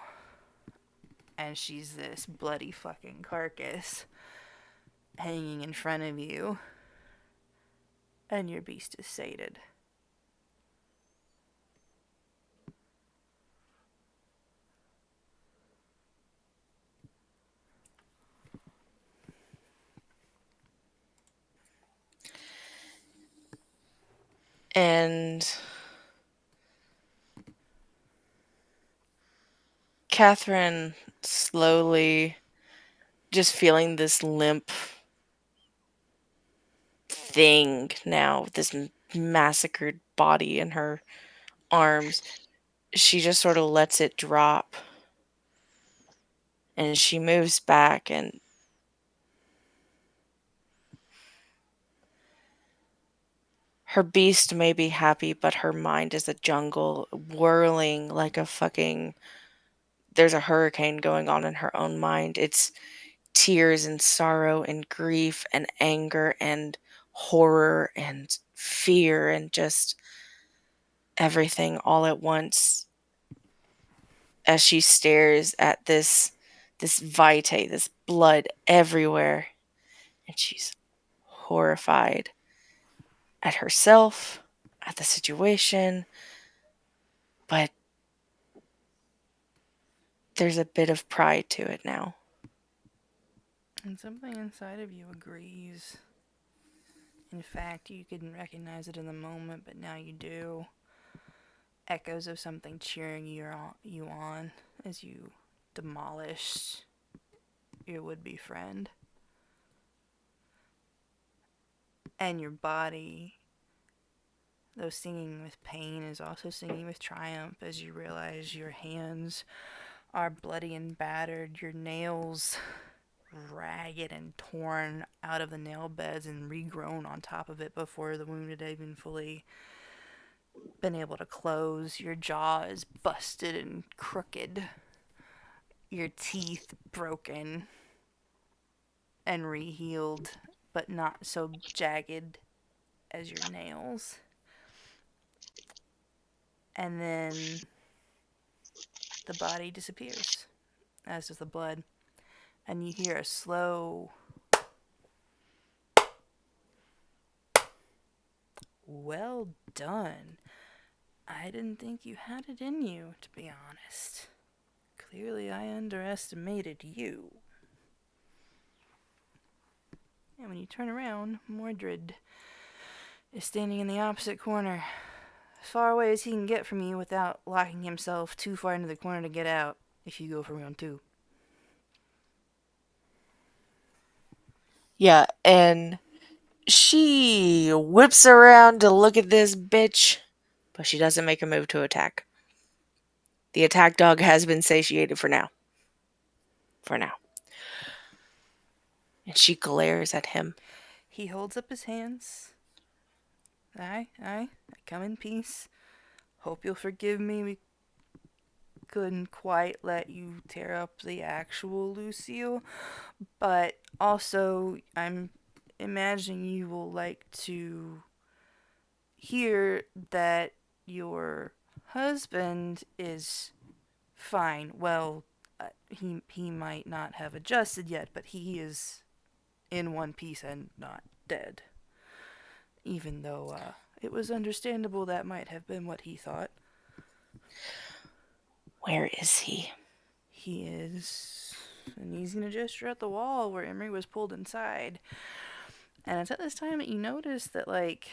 And she's this bloody fucking carcass hanging in front of you. And your beast is sated. And Catherine slowly just feeling this limp thing now, this massacred body in her arms. She just sort of lets it drop and she moves back, and her beast may be happy, but her mind is a jungle whirling like a fucking. There's a hurricane going on in her own mind. It's tears and sorrow and grief and anger and horror and fear and just everything all at once as she stares at this vitae, this blood everywhere, and she's horrified at herself, at the situation, but there's a bit of pride to it now. And something inside of you agrees. In fact, you couldn't recognize it in the moment, but now you do. Echoes of something cheering you on as you demolish your would-be friend. And your body, though singing with pain, is also singing with triumph as you realize your hands are bloody and battered, your nails ragged and torn out of the nail beds and regrown on top of it before the wound had even fully been able to close. Your jaw is busted and crooked, your teeth broken and rehealed, but not so jagged as your nails. And then the body disappears, as does the blood. And you hear a slow, well done. I didn't think you had it in you, to be honest. Clearly, I underestimated you. And when you turn around, Mordred is standing in the opposite corner, as far away as he can get from you without locking himself too far into the corner to get out if you go for round two. Yeah, and she whips around to look at this bitch, but she doesn't make a move to attack. The attack dog has been satiated for now. For now. And she glares at him. He holds up his hands. I come in peace. Hope you'll forgive me. We couldn't quite let you tear up the actual Lucille. But also, I'm imagining you will like to hear that your husband is fine. Well, he might not have adjusted yet, but he is in one piece and not dead. Even though it was understandable that might have been what he thought. Where is he? He is. And he's going to gesture at the wall where Emery was pulled inside. And it's at this time that you notice that, like,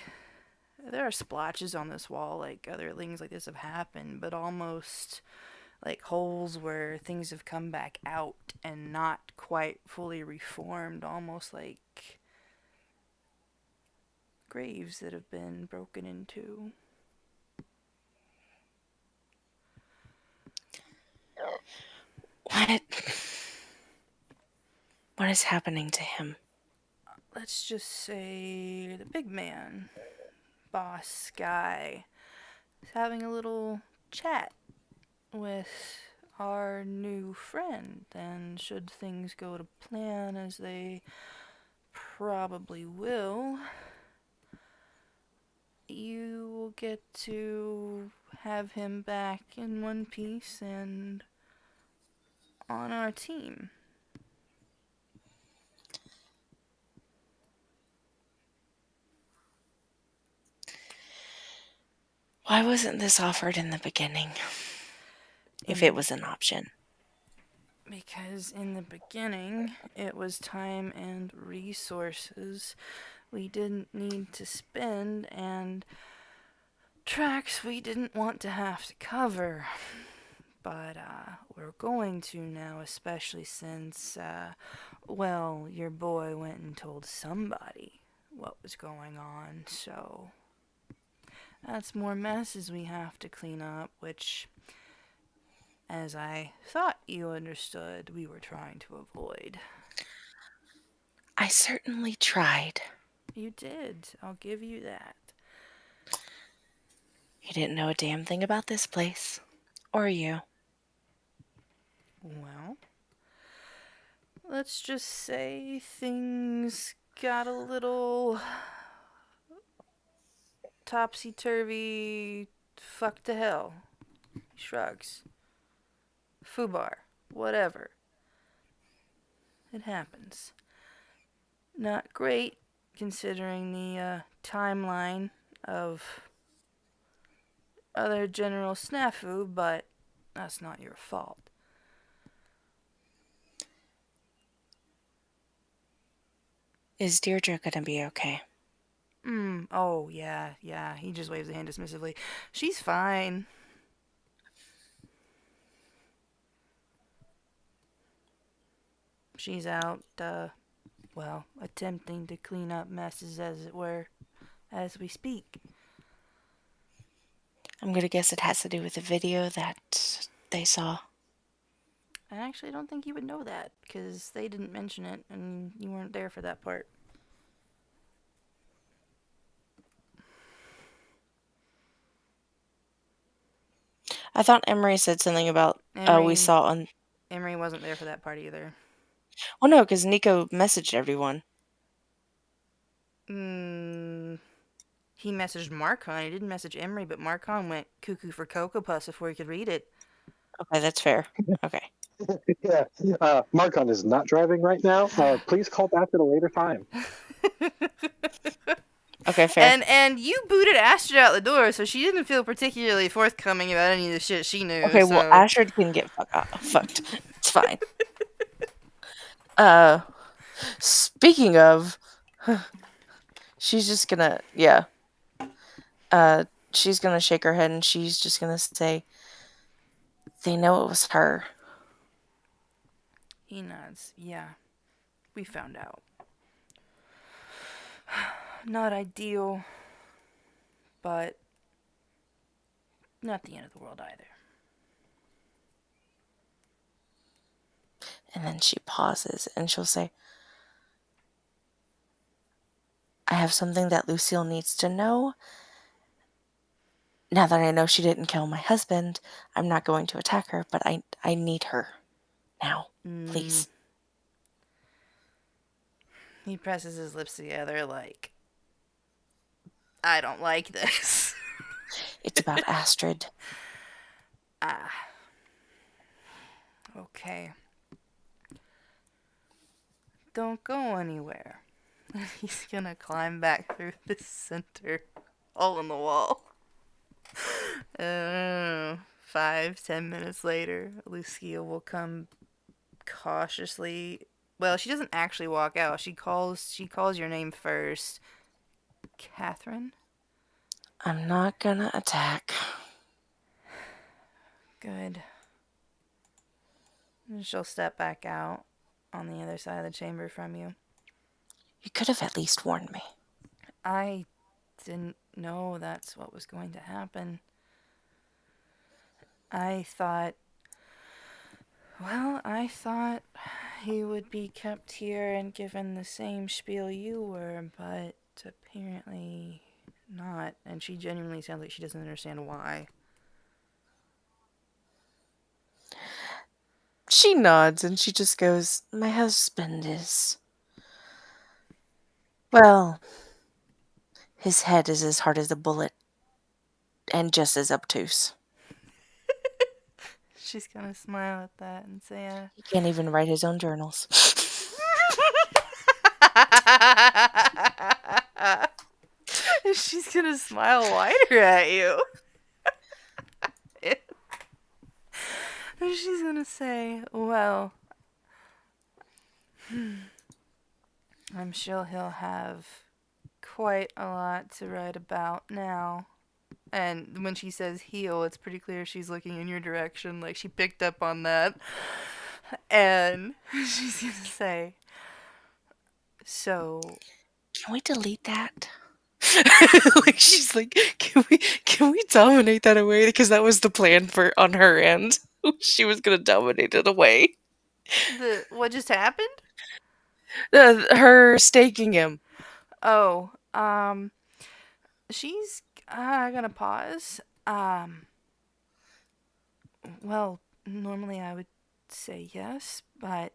there are splotches on this wall, like other things like this have happened, but almost like holes where things have come back out and not quite fully reformed, almost like graves that have been broken into. What? What is happening to him? Let's just say the big man, boss guy, is having a little chat with our new friend, and should things go to plan, as they probably will, you will get to have him back in one piece and on our team. Why wasn't this offered in the beginning? If it was an option. Because in the beginning, it was time and resources we didn't need to spend, and tracks we didn't want to have to cover. But we're going to now, especially since, well, your boy went and told somebody what was going on, so that's more messes we have to clean up, which, as I thought you understood, we were trying to avoid. I certainly tried. You did. I'll give you that. You didn't know a damn thing about this place. Or you. Well, let's just say things got a little topsy-turvy, fuck to hell. He shrugs. Fubar. Whatever. It happens. Not great, considering the timeline of other general snafu, but that's not your fault. Is Deirdre gonna be okay? Oh, yeah. He just waves a hand dismissively. She's fine. She's out, attempting to clean up messes, as it were, as we speak. I'm gonna guess it has to do with the video that they saw. I actually don't think you would know that, because they didn't mention it, and you weren't there for that part. I thought Emery said something about we Emery, saw on. Emery wasn't there for that part either. Well, no, because Nico messaged everyone. He messaged Marcon. He didn't message Emery, but Marcon went cuckoo for Cocoa Puffs before he could read it. Okay, that's fair. Okay. Yeah. Marcon is not driving right now. Please call back at a later time. Okay, fair. And you booted Astrid out the door, so she didn't feel particularly forthcoming about any of the shit she knew. Okay, well, so. Astrid can get fucked. It's fine. Speaking of, she's just gonna, she's gonna shake her head and she's just gonna say, they know it was her. He nods. Yeah, we found out. Not ideal, but not the end of the world either. And then she pauses and she'll say, I have something that Lucille needs to know. Now that I know she didn't kill my husband, I'm not going to attack her, but I need her now, please. He presses his lips together like, I don't like this. It's about Astrid. Okay. Don't go anywhere. He's gonna climb back through the center hole in the wall. 5-10 minutes later, Lucia will come cautiously. Well, she doesn't actually walk out. She calls your name first. Katherine? I'm not gonna attack. Good. And she'll step back out on the other side of the chamber from you. You could have at least warned me. I didn't know that's what was going to happen. I thought he would be kept here and given the same spiel you were, but apparently not. And she genuinely sounds like she doesn't understand why. She nods and she just goes, my husband is... Well, his head is as hard as a bullet and just as obtuse. She's gonna smile at that and say, He can't even write his own journals. She's gonna smile wider at you. She's gonna say, well, I'm sure he'll have quite a lot to write about now. And when she says heel, it's pretty clear she's looking in your direction, like she picked up on that. And she's gonna say, so... Can we delete that? Like she's like, can we dominate that away? Because that was the plan for on her end. She was gonna dominate it away. What just happened? Her staking him. Oh, she's gonna pause. Well, normally I would say yes, but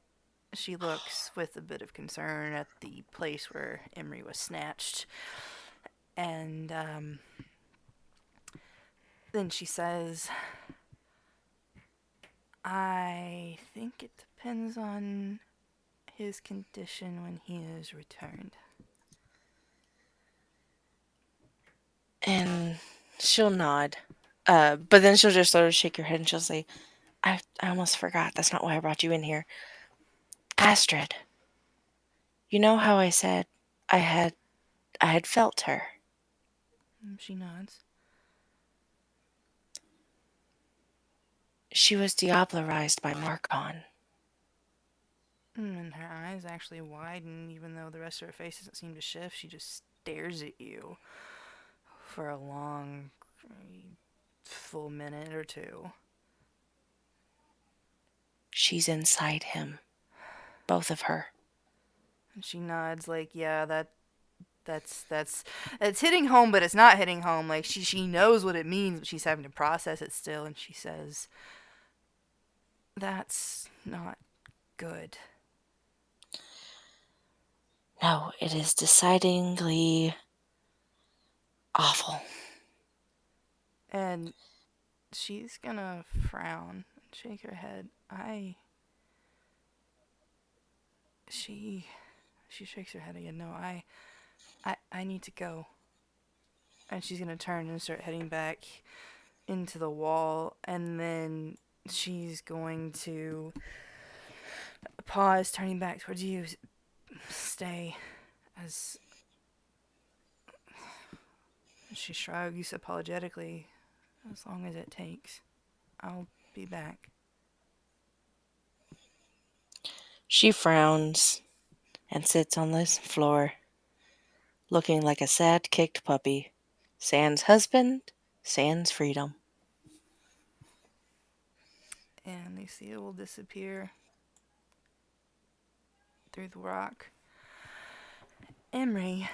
she looks with a bit of concern at the place where Emery was snatched. And then she says, I think it depends on his condition when he is returned. And she'll nod. But then she'll just sort of shake her head and she'll say, I almost forgot. That's not why I brought you in here. Astrid, you know how I said I had felt her? She nods. She was diablerized by Marcon. And her eyes actually widen, even though the rest of her face doesn't seem to shift. She just stares at you for a long, full minute or two. She's inside him. Both of her. And she nods like, yeah, that's it's hitting home, but it's not hitting home. Like she knows what it means, but she's having to process it still. And she says, "That's not good." No, it is decidedly awful. And she's gonna frown and shake her head. She shakes her head again. No, I need to go. And she's gonna turn and start heading back into the wall, and then she's going to pause, turning back towards you. Stay. As she shrugs apologetically, as long as it takes. I'll be back. She frowns and sits on the floor, looking like a sad kicked puppy. Sans husband, sans freedom. And Lucille will disappear through the rock. Emery,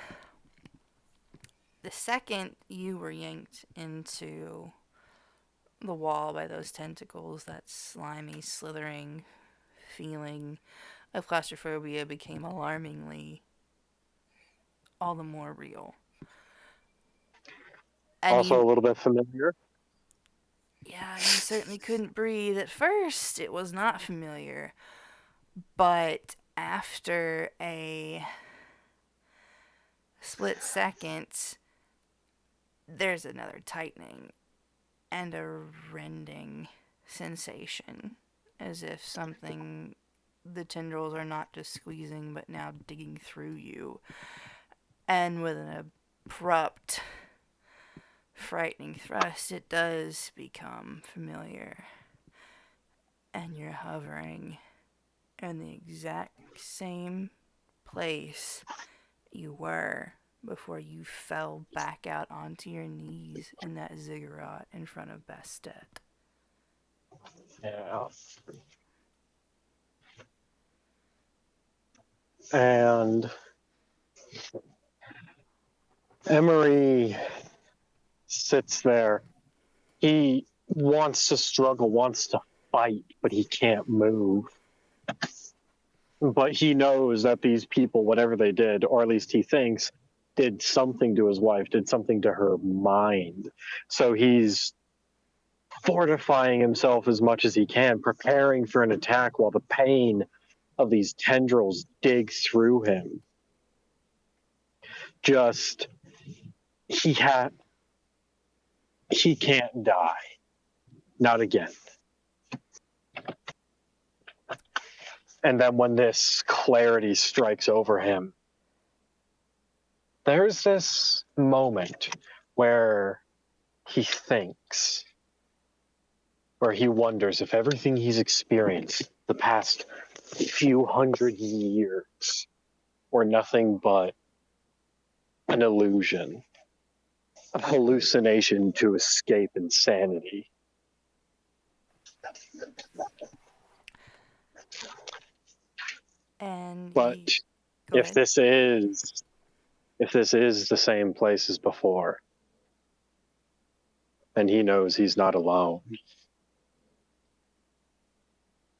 the second you were yanked into the wall by those tentacles, that slimy, slithering feeling of claustrophobia became alarmingly all the more real. And Also a little bit familiar. yeah, you certainly couldn't breathe. At first, it was not familiar. But after a split second, there's another tightening and a rending sensation, as if something, the tendrils are not just squeezing but now digging through you. And with an abrupt, frightening thrust, it does become familiar. And you're hovering in the exact same place you were before you fell back out onto your knees in that ziggurat in front of Bastet. Yeah. And Emery sits there. He wants to struggle, wants to fight, but he can't move. But he knows that these people, whatever they did, or at least he thinks, did something to his wife, did something to her mind. So he's fortifying himself as much as he can, preparing for an attack while the pain of these tendrils dig through him. Just he can't die. Not again. And then when this clarity strikes over him, there's this moment where he thinks, where he wonders if everything he's experienced the past few hundred years were nothing but an illusion, a hallucination to escape insanity. And But he. Go if ahead. this is the same place as before, then he knows he's not alone.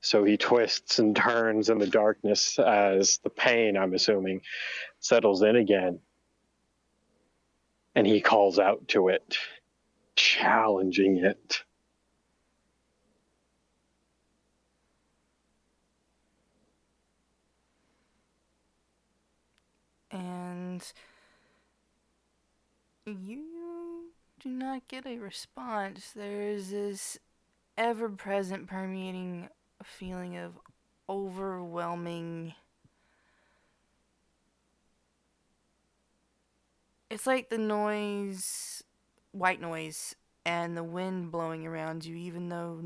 So he twists and turns in the darkness as the pain, I'm assuming, settles in again. and he calls out to it, challenging it. And you do not get a response. There's this ever present, permeating feeling of overwhelming. It's like the noise, white noise, and the wind blowing around you, even though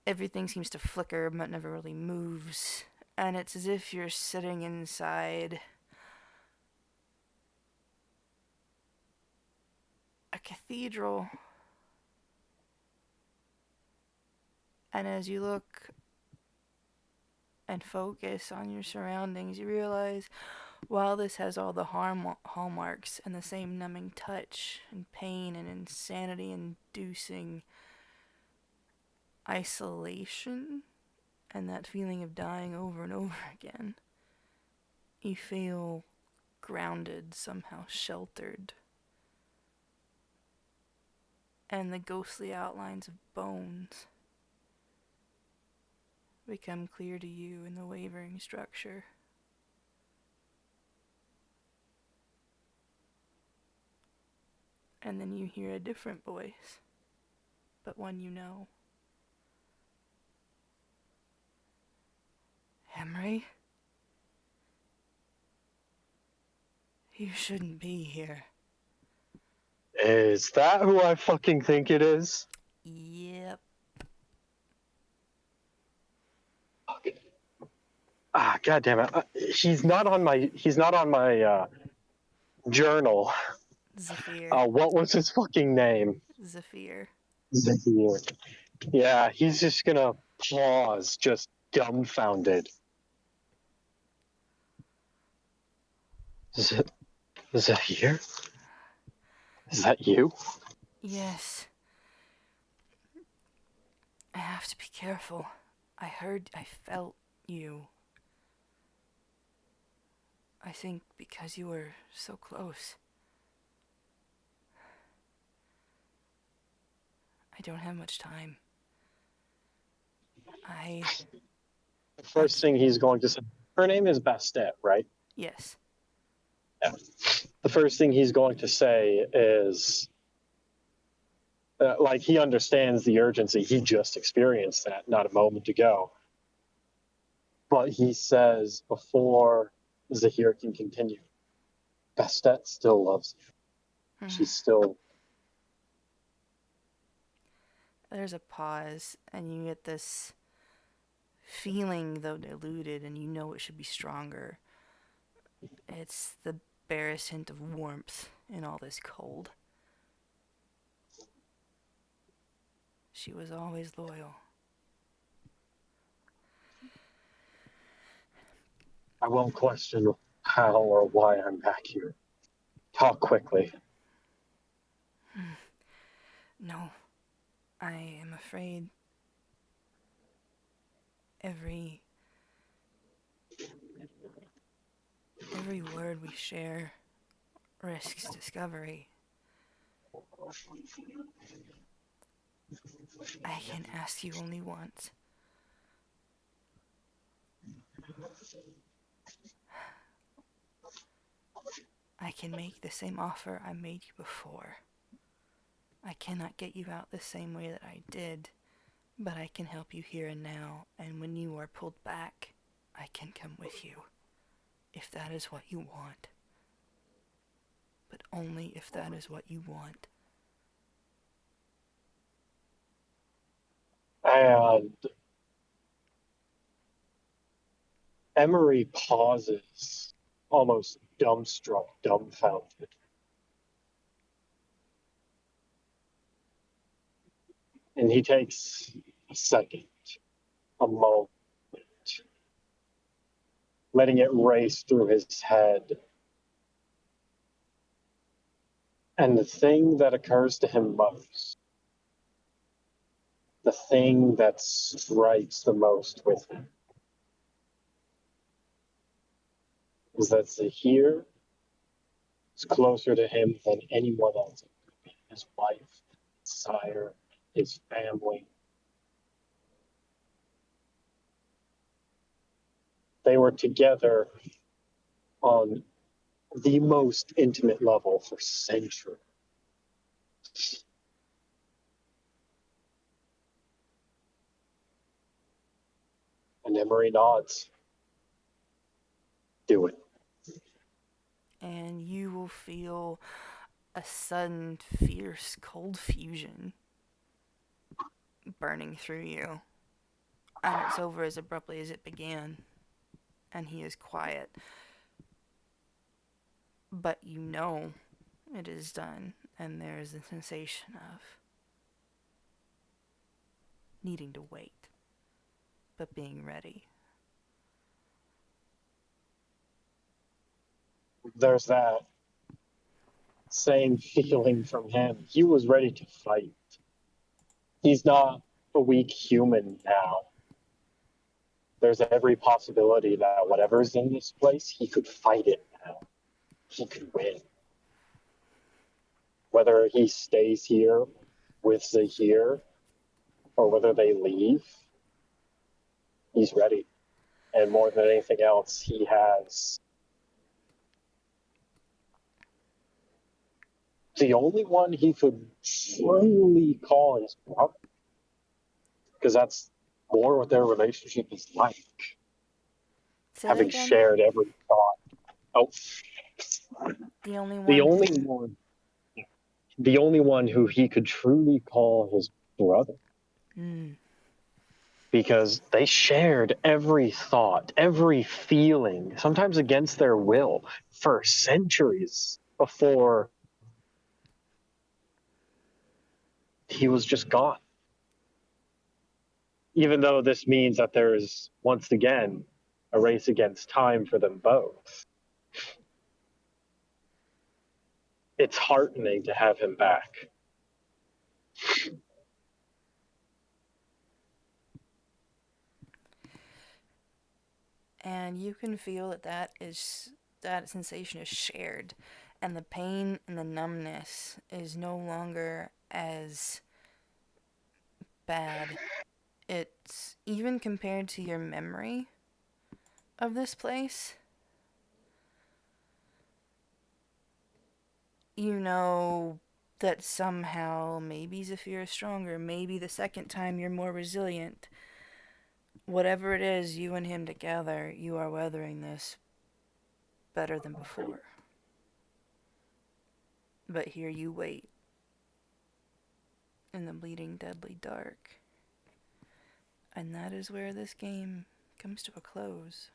everything seems to flicker but never really moves. And it's as if you're sitting inside a cathedral. And as you look and focus on your surroundings, you realize while this has all the hallmarks and the same numbing touch and pain and insanity inducing isolation and that feeling of dying over and over again, you feel grounded, somehow sheltered. And the ghostly outlines of bones become clear to you in the wavering structure. And then you hear a different voice, but one you know. Emery? You shouldn't be here. Is that who I fucking think it is? Yep. Ah, god damn it! He's not on my. He's not on my journal. Zephyr. What was his fucking name? Zephyr. Zahir. Yeah, he's just gonna pause, just dumbfounded. Zahir? Is that you? Yes. I have to be careful. I felt you. I think because you were so close. I don't have much time. The first thing he's going to say. Her name is Bastet, right? Yes. Yeah. The first thing he's going to say is, like, he understands the urgency. He just experienced that not a moment ago. But he says, before Zahir can continue, Bastet still loves you. She's still. There's a pause, and you get this feeling, though diluted, and you know it should be stronger. It's the barest hint of warmth in all this cold. She was always loyal. I won't question how or why I'm back here. Talk quickly. No, I am afraid every word we share risks discovery. I can ask you only once. I can make the same offer I made you before. I cannot get you out the same way that I did, but I can help you here and now, and when you are pulled back, I can come with you, if that is what you want. But only if that is what you want. And Emery pauses, almost dumbstruck, dumbfounded. And he takes a second, a moment, letting it race through his head. And the thing that occurs to him most, the thing that strikes the most with him, is that Zahir It's closer to him than anyone else. His wife, his sire, his family. They were together on the most intimate level for centuries. And Emery nods. Do it. And you will feel a sudden, fierce cold fusion burning through you. And it's over as abruptly as it began. And he is quiet. But you know it is done. And there is a sensation of needing to wait, but being ready. There's that same feeling from him. He was ready to fight. He's not a weak human now. There's every possibility that whatever's in this place, he could fight it now. He could win. Whether he stays here with Zahir or whether they leave, he's ready. And more than anything else, he has the only one he could truly call his brother, because that's more what their relationship is like. Say that Having again? shared every thought. Oh, The only the one only who. one, the only one who he could truly call his brother, Mm. because they shared every thought, every feeling, sometimes against their will, for centuries before he was just gone. Even though this means that there's once again a race against time for them both, it's heartening to have him back. And you can feel that sensation is shared, and the pain and the numbness is no longer as bad. It's even compared to your memory of this place. You know that somehow maybe Zephyr is stronger, maybe the second time you're more resilient. Whatever it is, you and him together, you are weathering this better than before. But here you wait in the bleeding, deadly dark. And that is where this game comes to a close.